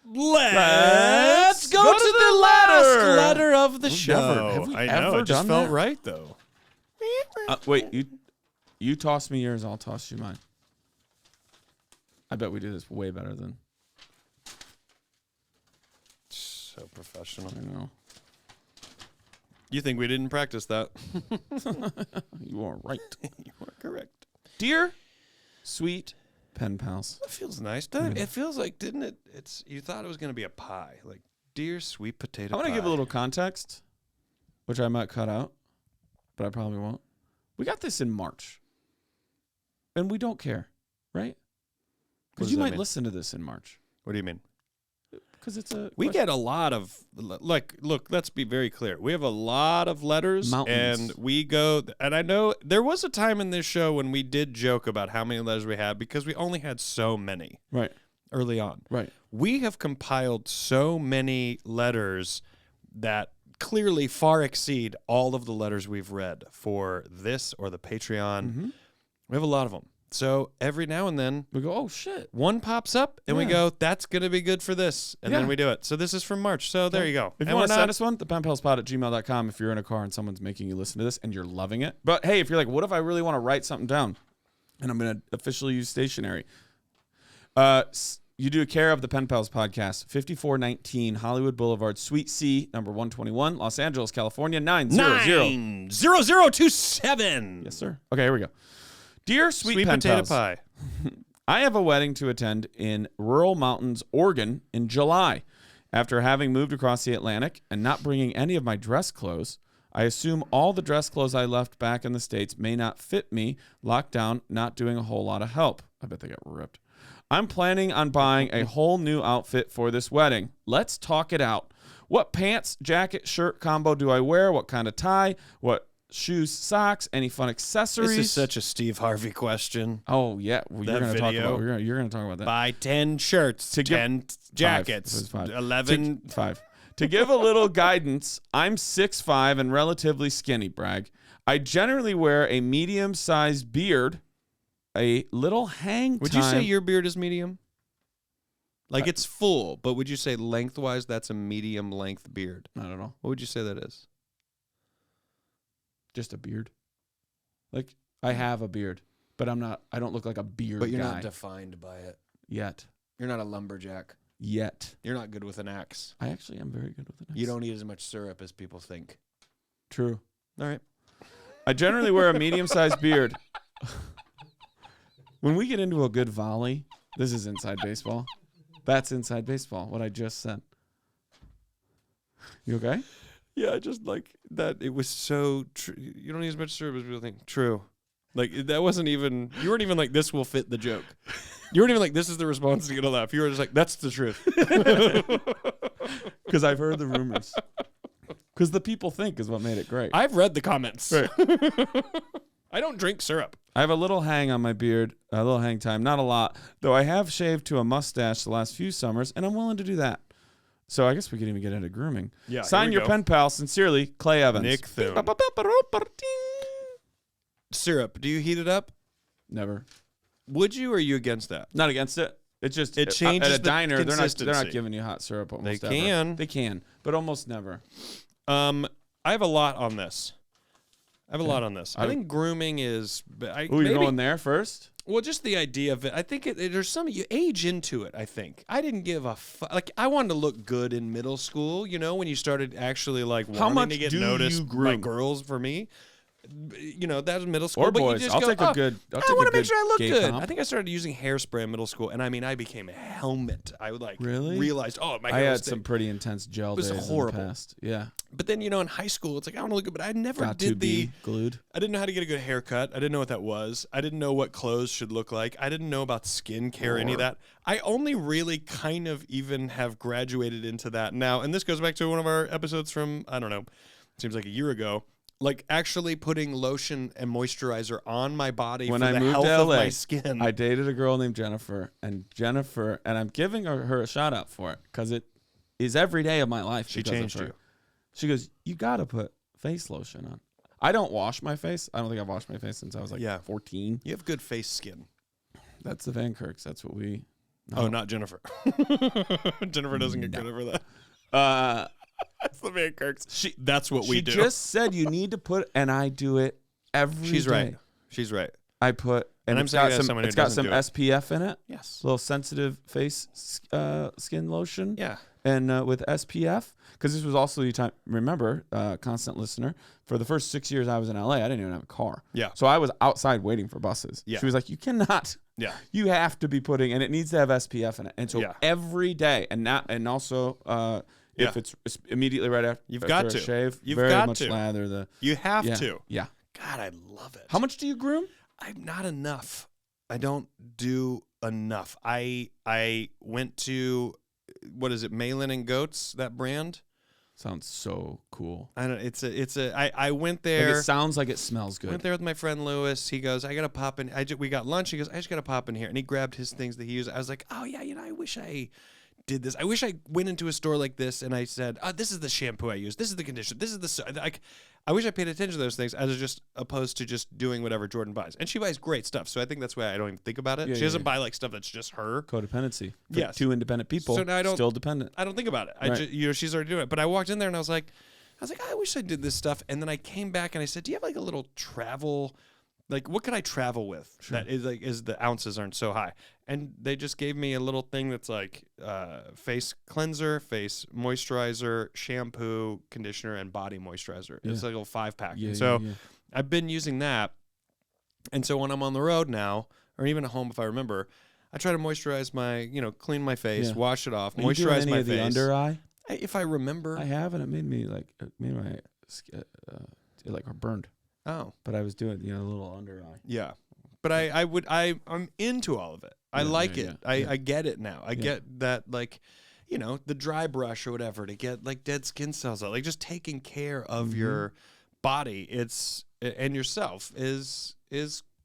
Let's go to the last letter of the show. Have we I ever know. It just done felt that? right, though. Wait, you toss me yours, I'll toss you mine. I bet we do this way better than. So professional. I know. You think we didn't practice that? You are right. You are correct. Dear sweet pen pals. That feels nice, doesn't it? It feels like, didn't it? You thought it was going to be a pie. Like, dear sweet potato I'm pie. going to give a little context, which I might cut out, but I probably won't. We got this in March, and we don't care, right? Because you might listen to this in March. What do you mean? Because it's a We get a lot of, like, look, let's be very clear. We have a lot of letters. Mountains. And we go, and I know there was a time in this show when we did joke about how many letters we had because we only had so many right. early on. Right. We have compiled so many letters that clearly far exceed all of the letters we've read for this or the Patreon. Mm-hmm. We have a lot of them. So every now and then We go, oh, shit. one pops up and we Yeah. go, that's going to be good for this. And Yeah. then we do it. So this is from March. So there you go. If you And want to we're send not- us one, thepenpalspod@gmail.com if you're in a car and someone's making you listen to this and you're loving it. But hey, if you're like, what if I really want to write something down and I'm going to officially use stationery? You do care of the Pen Pals podcast, 5419 Hollywood Boulevard, Suite C, number 121, Los Angeles, California, 900. 90027. Yes, sir. Okay, here we go. Dear Sweet Pen potato Pals, pie. I have a wedding to attend in Rural Mountains, Oregon in July. After having moved across the Atlantic and not bringing any of my dress clothes, I assume all the dress clothes I left back in the States may not fit me, locked down, not doing a whole lot of help. I bet they got ripped. I'm planning on buying a whole new outfit for this wedding. Let's talk it out. What pants, jacket, shirt combo do I wear? What kind of tie? What shoes, socks? Any fun accessories? This is such a Steve Harvey question. Oh yeah, well, you're That going to talk video. about. You're going to talk about that. Buy 10 shirts, To give- 10 jackets, Five. 11. Five. To give a little guidance, I'm 6'5" and relatively skinny, brag. I generally wear a medium-sized beard, a little hang Would time. you say your beard is medium? Like it's full, but would you say lengthwise that's a medium length beard? I don't know. What would you say that is? Just a beard. Like, I have a beard, but I don't look like a beard But you're guy not defined by it. yet. You're not a lumberjack. Yet. You're not good with an axe. I actually am very good with it. You don't eat as much syrup as people think. True. All right. I generally wear a medium-sized beard. When we get into a good volley, this is inside baseball. That's inside baseball, what I just said. You okay? Yeah, I just like that. It was so true. You don't eat as much syrup as people think. True. Like that wasn't even. You weren't even like this will fit the joke. You weren't even like this is the response to get a laugh. You were just like that's the truth. Because I've heard the rumors. Because the people think is what made it great. I've read the comments. Right. I don't drink syrup. I have a little hang on my beard, a little hang time, not a lot, though I have shaved to a mustache the last few summers, and I'm willing to do that. So I guess we could even get into grooming. Yeah. Sign your pen pal, sincerely, Clay Evans. Nick Thune. Syrup. Do you heat it up? Never. Would you, or are you against that? Not against it. It's just It changes at a the diner. They're not consistency. giving you hot syrup almost They ever. can. They can, but almost never. I have a lot on this. I I- think grooming is. Ooh, you're going there first? Well, just the idea of it. I think there's some you age into it. I think I didn't give a like. I wanted to look good in middle school. You know, when you started actually like How wanting much to get do noticed you by groom? girls. For me, you know, that was middle school. Or but boys. You just I'll go, take a "Oh, good. I'll I take want a to make good sure I look gay good. comp. I think I started using hairspray in middle school, and I mean, I became a helmet. I would like Really? realized, oh, my hair I was had thick. some pretty intense gel was days horrible. in the past. Yeah. But then, you know, in high school, it's like I want to look good, but I never Got to did the. be glued. I didn't know how to get a good haircut. I didn't know what that was. I didn't know what clothes should look like. I didn't know about skincare, any of that. I only really kind of even have graduated into that now. And this goes back to one of our episodes from, I don't know, seems like a year ago. Like actually putting lotion and moisturizer on my body When for I the moved health to of LA, my skin. I dated a girl named Jennifer, and I'm giving her a shout out for it because it is every day of my life. She because of changed her. you. She goes, you got to put face lotion on. I don't wash my face. I don't think I've washed my face since I was like Yeah. 14. You have good face skin. That's the Van Kirks. That's what we. No. Oh, not Jennifer. Jennifer doesn't get credit for that. That's the Van Kirks. That's what we do. She just said you need to put, and I do it every She's day. right. She's right. I put, and I'm saying it's got some SPF in it. Yes. A little sensitive face skin lotion. Yeah. And with SPF, because this was also the time, remember, constant listener, for the first 6 years I was in LA, I didn't even have a car. Yeah. So I was outside waiting for buses. Yeah. She was like, you cannot. Yeah. You have to be putting, and it needs to have SPF in it. And so Yeah. every day, and also if it's immediately right after, You've got to shave, You've very got much to. lather the. You have to. Yeah. God, I love it. How much do you groom? I'm not enough. I don't do enough. I went to, what is it, Malin and Goats, that brand? Sounds so cool. I don't. I went there. Like it sounds like it smells good. Went there with my friend Lewis. He goes, I gotta pop in. We got lunch. He goes, I just gotta pop in here, and he grabbed his things that he used. I was like, oh yeah, I wish I did this. I wish I went into a store like this and I said, oh, this is the shampoo I use. This is the conditioner. This is the like. I wish I paid attention to those things as opposed to just doing whatever Jordan buys. And she buys great stuff, so I think that's why I don't even think about it. She doesn't buy like stuff that's just her. Codependency. For Yes. two independent people. So now still dependent. I don't think about it. Right. She's already doing it. But I walked in there and I was like, I wish I did this stuff. And then I came back and I said, do you have like a little travel? Like, what could I travel with that is the ounces aren't so high? And they just gave me a little thing that's like face cleanser, face moisturizer, shampoo, conditioner, and body moisturizer. Yeah. It's like a little 5-pack. Yeah, I've been using that. And so when I'm on the road now, or even at home if I remember, I try to moisturize my, clean my face, wash it off, moisturize my face. The under eye? If I remember. I have, and it made me like, my skin, like burned. Oh, but I was doing a little under eye. Yeah, but I'm into all of it. I like it. I get it now. I get that like, the dry brush or whatever to get like dead skin cells out. Like just taking care of your body, and yourself is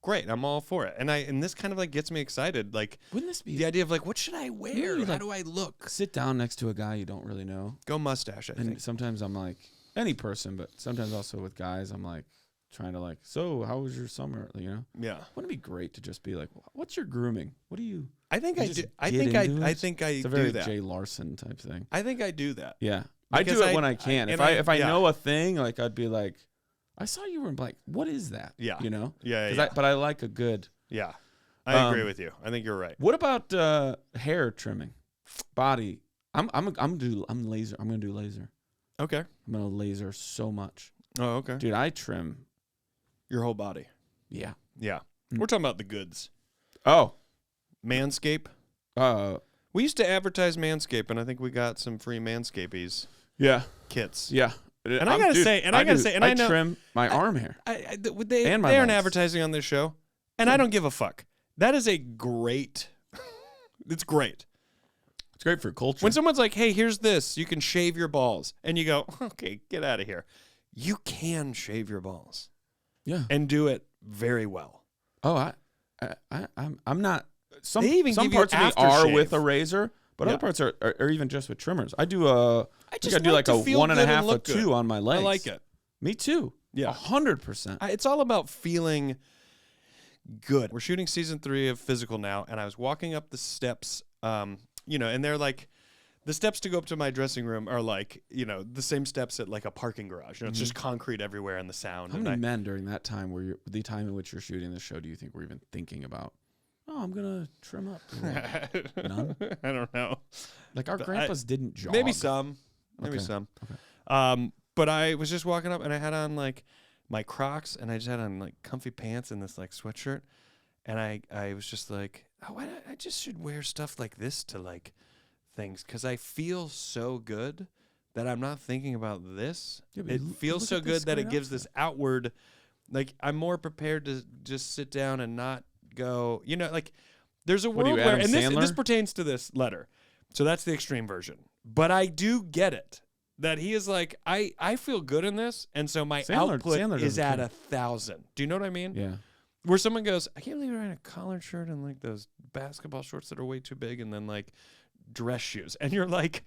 great. I'm all for it. And this kind of like gets me excited. Like, wouldn't this be the idea of like, what should I wear? How do I look? Sit down next to a guy you don't really know. Go mustache. I think. Sometimes I'm like any person, but sometimes also with guys, I'm like. Trying to like, so how was your summer? Yeah. Wouldn't it be great to just be like, what's your grooming? What do you? I think I do. I think I it's a do very that. Jay Larson type thing. I think I do that. Yeah, I do it when I can. If I know a thing, like I'd be like, I saw you were in black. What is that? Yeah. Yeah. But I like a good. Yeah. I agree with you. I think you're right. What about hair trimming, body? I'm laser. I'm gonna do laser. Okay. I'm gonna laser so much. Oh, okay. Dude, I trim. Your whole body. Yeah. Yeah. We're talking about the goods. Oh. Manscape. We used to advertise Manscape, and I think we got some free Manscapies. Yeah. Kits. Yeah. And I gotta say, I trim my arm hair. They aren't advertising on this show, and I don't give a fuck. That is a great. It's great. It's great for culture. When someone's like, "Hey, here's this. You can shave your balls," and you go, "Okay, get out of here." You can shave your balls. Yeah. And do it very well. Oh, I'm not. Some parts of me are with a razor, but other parts are even just with trimmers. I do I do like a 1.5 to 2 on my legs. I like it. Me too. Yeah. 100%. It's all about feeling good. We're shooting season 3 of Physical now, and I was walking up the steps, and they're like, the steps to go up to my dressing room are like, the same steps at like a parking garage. It's just concrete everywhere and the sound. How many men during that time the time in which you're shooting this show, do you think were even thinking about, I'm going to trim up? None? I don't know. Like our grandpas didn't jog. Maybe some. Okay. But I was just walking up and I had on like my Crocs and I just had on like comfy pants and this like sweatshirt. And I was just like, I just should wear stuff like this to like things because I feel so good that I'm not thinking about this. Yeah, it feels so good that it gives this outward, like I'm more prepared to just sit down and not go, like there's a world where, and this pertains to this letter. So that's the extreme version. But I do get it that he is like, I feel good in this. And so my output is at 1,000. Do you know what I mean? Yeah. Where someone goes, I can't believe you're wearing a collared shirt and like those basketball shorts that are way too big. And then like, dress shoes, and you're like,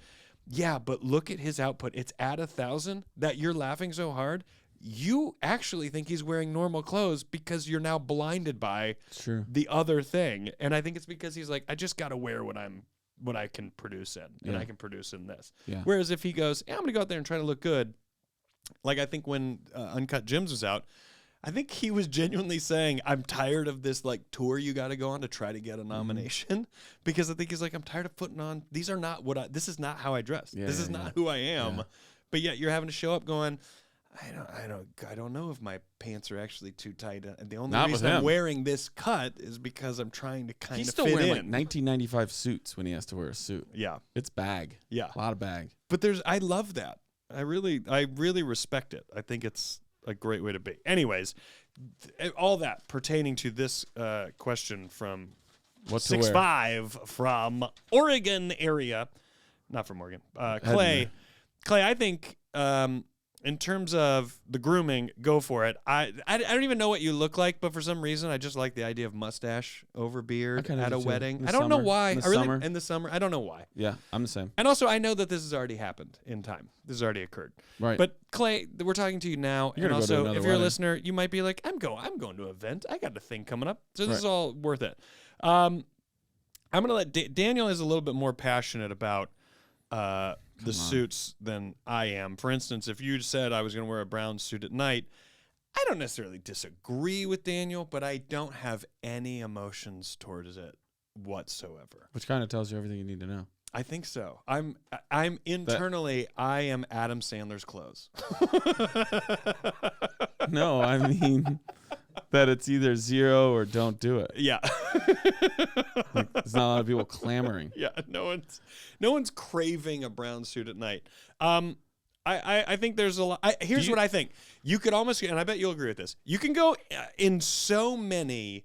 yeah, but look at his output. It's at 1,000 that you're laughing so hard. you actually think he's wearing normal clothes because you're now blinded by True. the other thing. And I think it's because he's like, I just got to wear what I can produce in, and I can produce in this. Yeah. Whereas if he goes, I'm going to go out there and try to look good. Like I think when Uncut Gems was out, I think he was genuinely saying, I'm tired of this like tour you got to go on to try to get a nomination, because I think he's like, I'm tired of putting on, this is not how I dress. This is not who I am. But yet you're having to show up going, I don't know if my pants are actually too tight. And the only reason I'm wearing this cut is because I'm trying to kind of fit in. He's still wearing like 1995 suits when he has to wear a suit. Yeah. It's bag. Yeah. A lot of bag. But I love that. I really respect it. I think it's a great way to be. Anyways, all that pertaining to this question from 6'5" from Oregon area. Not from Oregon. Clay, I think in terms of the grooming, go for it. I don't even know what you look like, but for some reason, I just like the idea of mustache over beard at a wedding. I don't know why. In the summer. I don't know why. Yeah, I'm the same. And also, I know that this has already happened in time. This has already occurred. Right. But Clay, we're talking to you now, and also, if you're a listener, you might be like, I'm going to an event. I got a thing coming up, so this is all worth it. I'm gonna let Daniel is a little bit more passionate about the suits than I am. For instance, if you said I was going to wear a brown suit at night, I don't necessarily disagree with Daniel, but I don't have any emotions towards it whatsoever. Which kind of tells you everything you need to know. I think so. I'm internally, I am Adam Sandler's clothes. No, I mean that it's either zero or don't do it. Yeah. Like, there's not a lot of people clamoring. Yeah, no one's craving a brown suit at night. I think there's a lot. Here's what I think. You could almost, and I bet you'll agree with this. You can go in so many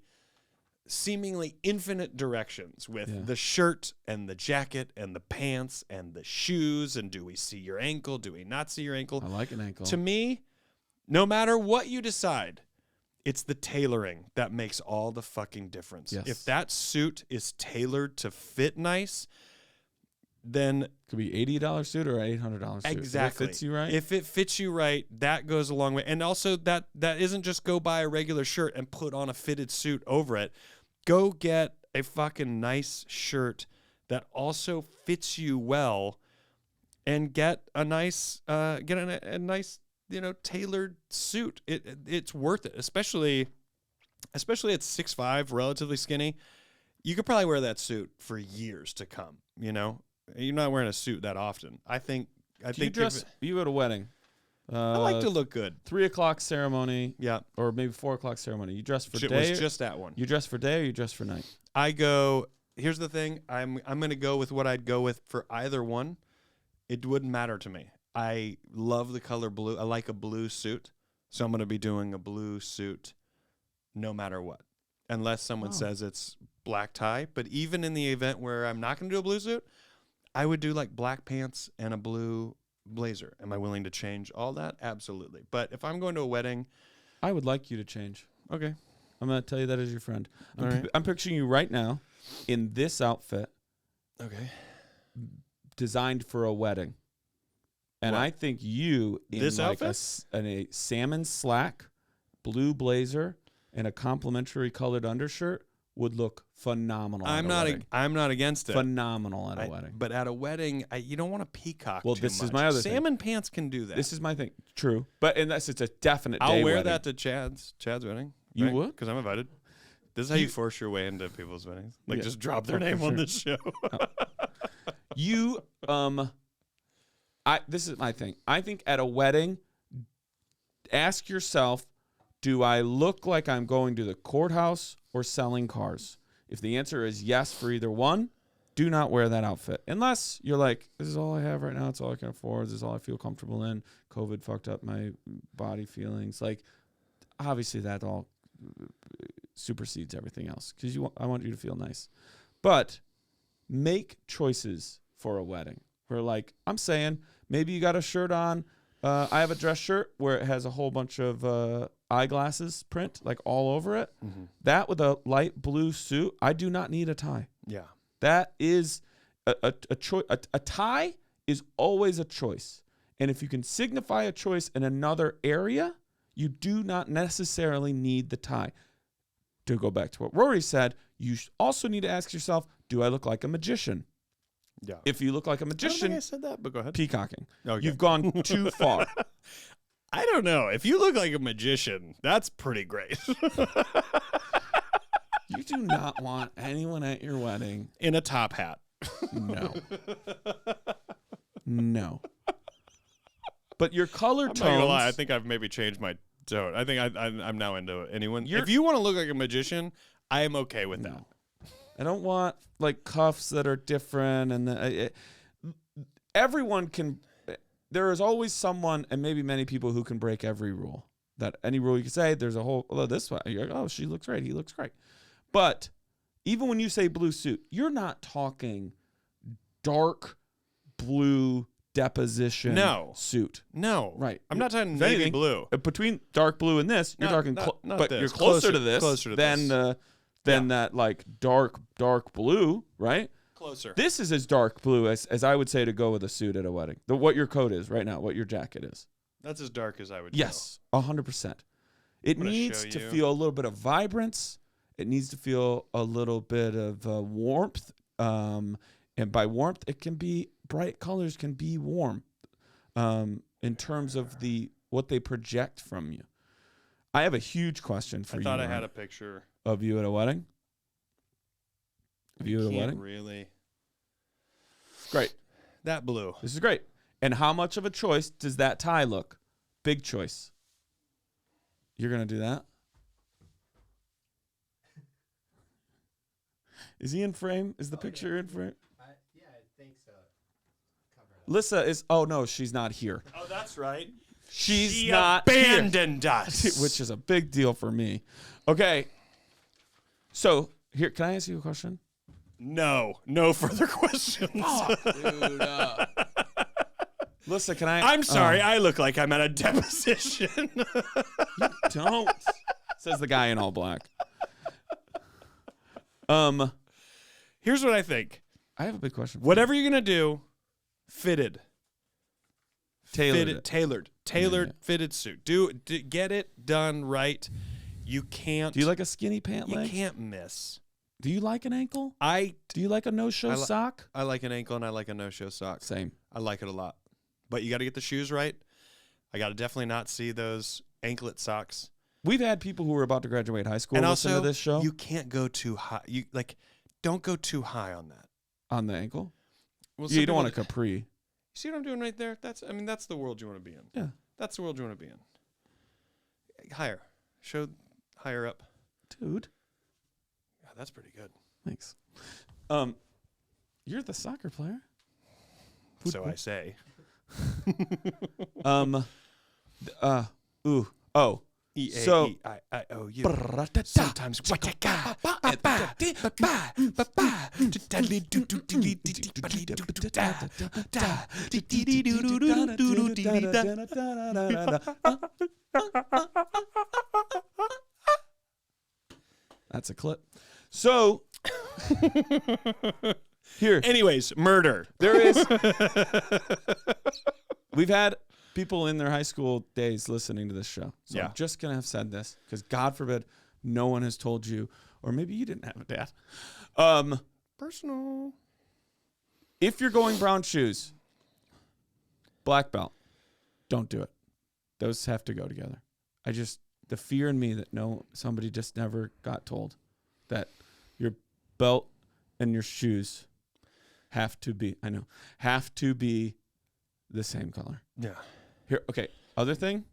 seemingly infinite directions with the shirt and the jacket and the pants and the shoes. And do we see your ankle? Do we not see your ankle? I like an ankle. To me, no matter what you decide, it's the tailoring that makes all the fucking difference. Yes. If that suit is tailored to fit nice, then could be $80 suit or $800 suit. Exactly. If it fits you right. If it fits you right, that goes a long way. And also that isn't just go buy a regular shirt and put on a fitted suit over it. Go get a fucking nice shirt that also fits you well, and get a nice nice tailored suit. It's worth it, especially at 6'5", relatively skinny. You could probably wear that suit for years to come. You're not wearing a suit that often. I think you dress. You go to a wedding. I like to look good. 3:00 ceremony. Yeah, or maybe 4:00 ceremony. You dress for day. Was just that one. You dress for day or you dress for night? I go. Here's the thing. I'm gonna go with what I'd go with for either one. It wouldn't matter to me. I love the color blue. I like a blue suit, so I'm gonna be doing a blue suit, no matter what, unless someone says it's black tie. But even in the event where I'm not gonna do a blue suit, I would do like black pants and a blue blazer. Am I willing to change all that? Absolutely. But if I'm going to a wedding, I would like you to change. Okay. I'm going to tell you that as your friend. Right. I'm picturing you right now in this outfit. Okay. Designed for a wedding. And I think you in this like outfit? a salmon slack, blue blazer, and a complimentary colored undershirt would look phenomenal. I'm not against it. Phenomenal at a wedding. But at a wedding, you don't want to peacock. Well, too this much. is my other thing. Salmon pants can do that. This is my thing. True, but unless it's a definite. I'll day wear wedding. that to Chad's wedding. You right? would? Because I'm invited. This is how you force your way into people's weddings. Like just drop their name on the show. This is my thing. I think at a wedding, ask yourself, do I look like I'm going to the courthouse or selling cars? If the answer is yes for either one, do not wear that outfit. Unless you're like, this is all I have right now. It's all I can afford. This is all I feel comfortable in. COVID fucked up my body feelings. Like, obviously that all supersedes everything else because I want you to feel nice. But make choices for a wedding. Where like, I'm saying, maybe you got a shirt on. I have a dress shirt where it has a whole bunch of eyeglasses print like all over it. Mm-hmm. That with a light blue suit, I do not need a tie. Yeah. That is a choice. A tie is always a choice. And if you can signify a choice in another area, You do not necessarily need the tie. To go back to what Rory said, you also need to ask yourself, do I look like a magician? Yeah. If you look like a I don't magician, think I said that, but go ahead. peacocking. Okay. You've gone too far. I don't know. If you look like a magician, that's pretty great. You do not want anyone at your wedding. In a top hat. No. No. But your color I'm tones. not gonna lie. I think I've maybe changed my tone. I think I'm now into anyone. You're- If you want to look like a magician, I am okay with No. that. I don't want like cuffs that are different, and everyone can. There is always someone, and maybe many people, who can break every rule. That any rule you can say, there's a whole. Oh, this way, you're like, oh, she looks great. He looks great. But even when you say blue suit, you're not talking dark blue deposition suit. No. Right. I'm not talking If navy anything, blue. Between dark blue and this, you're talking, not but this. you're closer to this Closer to than this. that like dark blue, right? Closer. This is as dark blue as I would say to go with a suit at a wedding. What your coat is right now, what your jacket is. That's as dark as I would. Yes, 100%. It I'm gonna needs show to you. feel a little bit of vibrance. It needs to feel a little bit of warmth. And by warmth, it can be bright colors can be warm in terms of what they project from you. I have a huge question for you. I thought I had a picture of you at a wedding. Of you at a Can't wedding? Really. Great. That blue. This is great. And how much of a choice does that tie look? Big choice. You're going to do that? Is he in frame? Is the picture in frame? Yeah, I think so. Cover it up. Lissa is, oh no, she's not here. Oh, that's right. She's She not abandoned us. here, which is a big deal for me. Okay. So, here, can I ask you a question? No further questions. Dude, Lissa, can I? I'm sorry. I look like I'm at a deposition. Don't. Says the guy in all black. Here's what I think. I have a big question. Whatever you're gonna do, fitted, Tailored. tailored, Yeah. fitted suit. Get it done right. You can't. Do you like a skinny pant You leg? can't miss. Do you like an ankle? I Do you like a no-show I li- sock? like an ankle and I like a no-show sock. Same. I like it a lot. But you got to get the shoes right. I got to definitely not see those anklet socks. We've had people who were about to graduate high school And listen also, to this show you can't go too high. Don't go too high on that. on the ankle. Well, Yeah, you some don't want a people- capri. See what I'm doing right there? That's the world you want to be in. Yeah. That's the world you want to be in. Higher. Show higher up. Dude, Yeah, that's pretty good. thanks. You're the soccer player. So I say. Oh. So- E-A-E-I-I-O-U. Sometimes That's a clip. So here, Anyways, murder. there is. We've had people in their high school days listening to this show. So Yeah. I'm just going to have said this because God forbid no one has told you, or maybe you didn't have a dad. Personal. If you're going brown shoes, black belt, don't do it. Those have to go together. The fear in me that somebody just never got told that your belt and your shoes have to be the same color. Yeah. Here, okay. Other thing,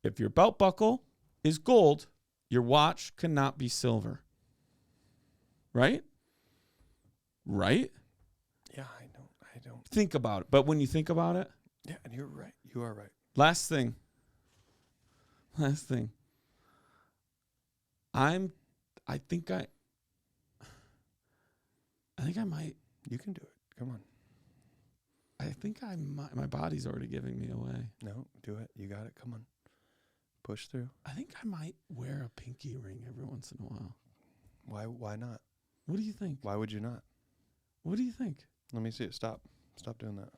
if your belt buckle is gold, your watch cannot be silver. Right? Right? Yeah, I don't. Think about it. But when you think about it, Yeah, and you're right. You are right. last thing. I think I might. You can do it. Come on. I think I might. My body's already giving me away. No, do it. You got it. Come on. Push through. I think I might wear a pinky ring every once in a while. Why not? What do you think? Why would you not? What do you think? Let me see it. Stop doing that.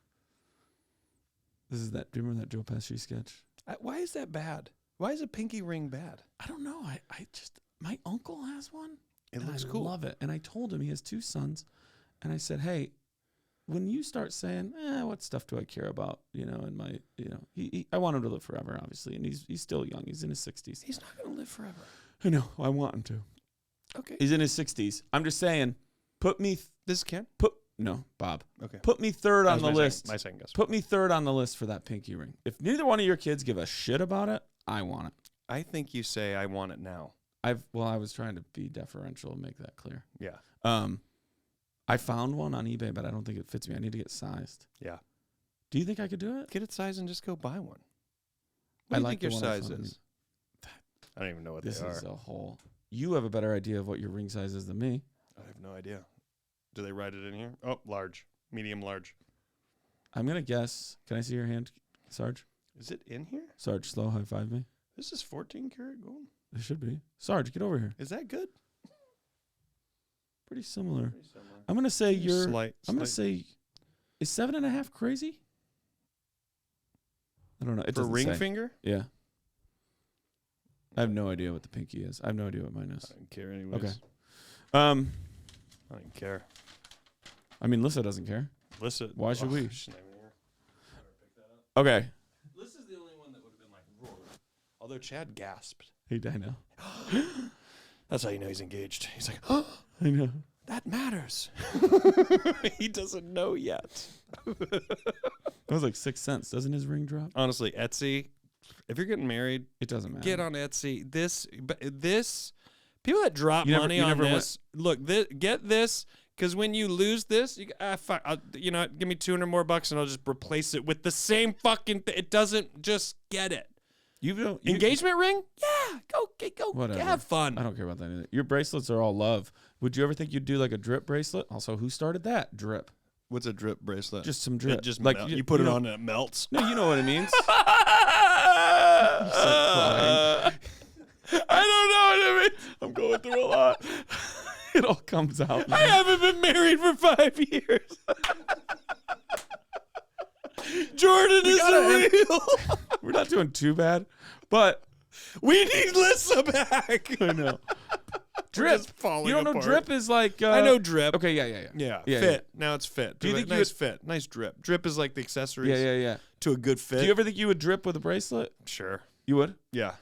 Do you remember that Joe Pesci sketch? Why is that bad? Why is a pinky ring bad? I don't know. I just, my uncle has one. It and looks I cool. love it. And I told him he has 2 sons. And I said, hey, when you start saying, what stuff do I care about? And my, I want him to live forever, obviously. And he's still young. He's in his 60s. He's not going to live forever. I know. I want him to. Okay. He's in his 60s. I'm just saying, put me, This is Ken? no, Bob. Okay. Put me third on the list. My second guess. Put me third on the list for that pinky ring. If neither one of your kids give a shit about it, I want it. I think you say I want it now. I was trying to be deferential and make that clear. Yeah. I found one on eBay, but I don't think it fits me. I need to get sized. Yeah. Do you think I could do it? Get it sized and just go buy one. What I do you like think your the one I size found. is? I don't even know what This they are. is a whole. You have a better idea of what your ring size is than me. I have no idea. Do they write it in here? Oh, large. Medium, large. I'm going to guess. Can I see your hand, Sarge? Is it in here? Sarge, slow high five me. This is 14 karat gold. It should be. Sarge, get over here. Is that good? Pretty similar. Pretty similar. I'm going to say you're. Slight. I'm going to say, is 7.5 crazy? I don't know. It For doesn't ring say. finger? Yeah. I have no idea what the pinky is. I have no idea what mine is. I don't care anyways. Okay. I don't care. I mean, Lissa doesn't care. Listen. Why should we? she's not even here. Okay. This is the only one that would have been like Rory. Although Chad gasped. Hey, I know. That's how you know he's engaged. He's like, I know. that matters. He doesn't know yet. That was like 6 cents. Doesn't his ring drop? Honestly, Etsy, if you're getting married, It doesn't matter. get on Etsy. This people that drop You never- money you on never went- this, look, get this, because when you lose this, you know, give me $200 more and I'll just replace it with the same fucking thing. It doesn't just get it. Engagement ring? Yeah, go, Whatever. have fun. I don't care about that either. Your bracelets are all love. Would you ever think you'd do like a drip bracelet? Also, who started that? Drip. What's a drip bracelet? Just some drip. It just like you put it know- on and it melts. No, you know what it means. I don't know what it means. I'm going through a lot. It all comes out. I haven't been married for 5 years. Jordan is real. We're not doing too bad, but We need Lissa back. I know. Drip. Drip. Just falling You don't know apart. drip is like. I know drip. Okay, yeah. Yeah, Yeah, fit. Now it's fit. Do you think you nice fit? Nice drip. Drip is like the accessories Yeah. to a good fit. Do you ever think you would drip with a bracelet? Sure. You would? Yeah.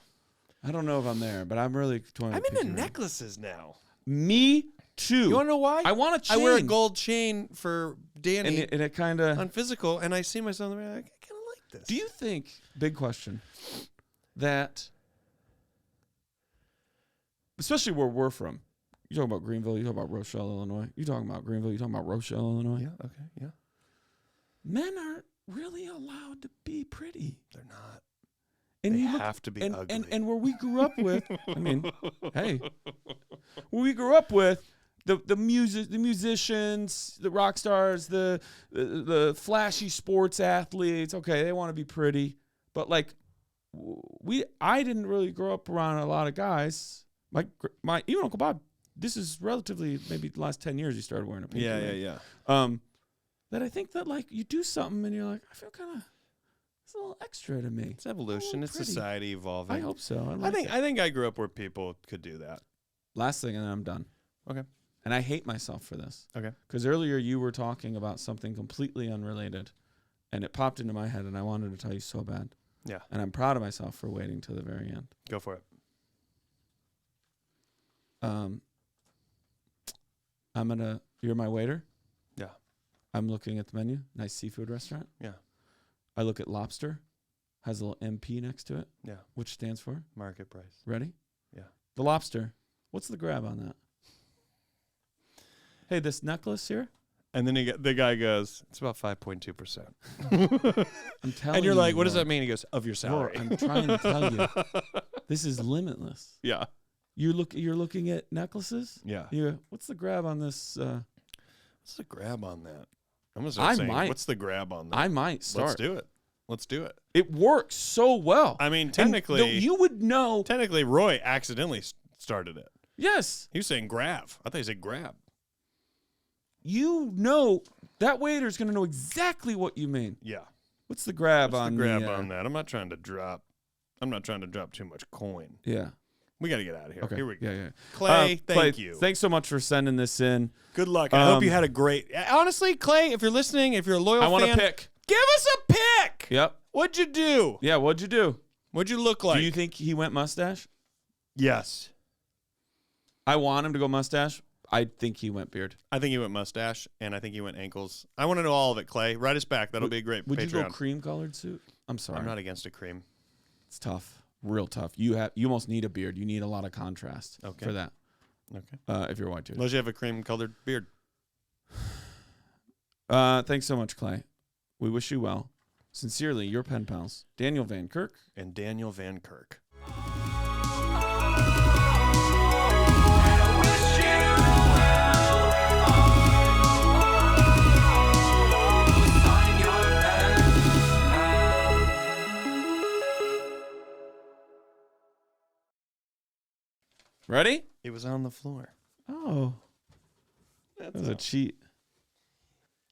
I don't know if I'm there, but I'm really toying I'm with into pinky ring. necklaces now. Me too. You want to know why? I want a chain. I wear a gold chain for Danny and it kind of. on physical, and I see myself in the mirror. I kind of like this. Do you think, big question, that, especially where we're from, you talking about Greenville, you talking about Rochelle, Illinois, you talking about Greenville, you talking about Rochelle, Illinois. Yeah. Okay. Yeah. Men aren't really allowed to be pretty. They're not. And They you look, have to be and, ugly. and where we grew up with, I mean, hey, where we grew up with, the musicians, the rock stars, the flashy sports athletes. Okay, they want to be pretty, but like I didn't really grow up around a lot of guys. My even Uncle Bob. This is relatively maybe the last 10 years he started wearing a pinky ring. Yeah. That I think that like you do something and you're like, I feel kind of it's a little extra to me. It's evolution. It's pretty. society evolving. I hope so. I think I grew up where people could do that. Last thing, and then I'm done. Okay. And I hate myself for this. Okay. Because earlier you were talking about something completely unrelated, and it popped into my head, and I wanted to tell you so bad. Yeah. And I'm proud of myself for waiting till the very end. Go for it. You're my waiter. Yeah. I'm looking at the menu. Nice seafood restaurant. Yeah. I look at lobster. Has a little MP next to it. Yeah. Which stands for? Market price. Ready? Yeah. The lobster. What's the grab on that? Hey, this necklace here? And then the guy goes, it's about 5.2%. I'm telling you. And you're like, what does Rory. that mean? He goes, of your salary. I'm trying to tell you. This is limitless. Yeah. You're looking at necklaces? Yeah. What's the grab on this? What's the grab on that? I'm going to start saying, might. what's the grab on that? I might start. Let's do it. It works so well. I mean, And technically, you would know. technically, Roy accidentally started it. Yes. He was saying grab. I thought he said grab. You know that waiter's going to know exactly what you mean. Yeah. What's the grab What's on the grab on that? I'm not trying to drop I'm not trying to drop too much coin. Yeah. We got to get out of here. Okay. Here we go. Yeah. Clay, Clay, thank you. Thanks so much for sending this in. Good luck. I hope you had a great. Honestly, Clay, if you're listening, if you're a loyal fan, I want to pick. Give us a pick. Yep. What'd you do? Yeah. What'd you do? What'd you look like? Do you think he went mustache? Yes. I want him to go mustache. I think he went beard. I think he went mustache, and I think he went ankles. I want to know all of it, Clay. Write us back. That'll be a great Would Patreon. you go cream colored suit? I'm sorry. I'm not against a cream. It's tough. Real tough. You almost need a beard. You need a lot of contrast for that. Okay. If you're white too. Unless you have a cream-colored beard. Thanks so much, Clay. We wish you well. Sincerely, your pen pals, Daniel Van Kirk And Daniel Van Kirk. Ready? It was on the floor. Oh, that was a cheat.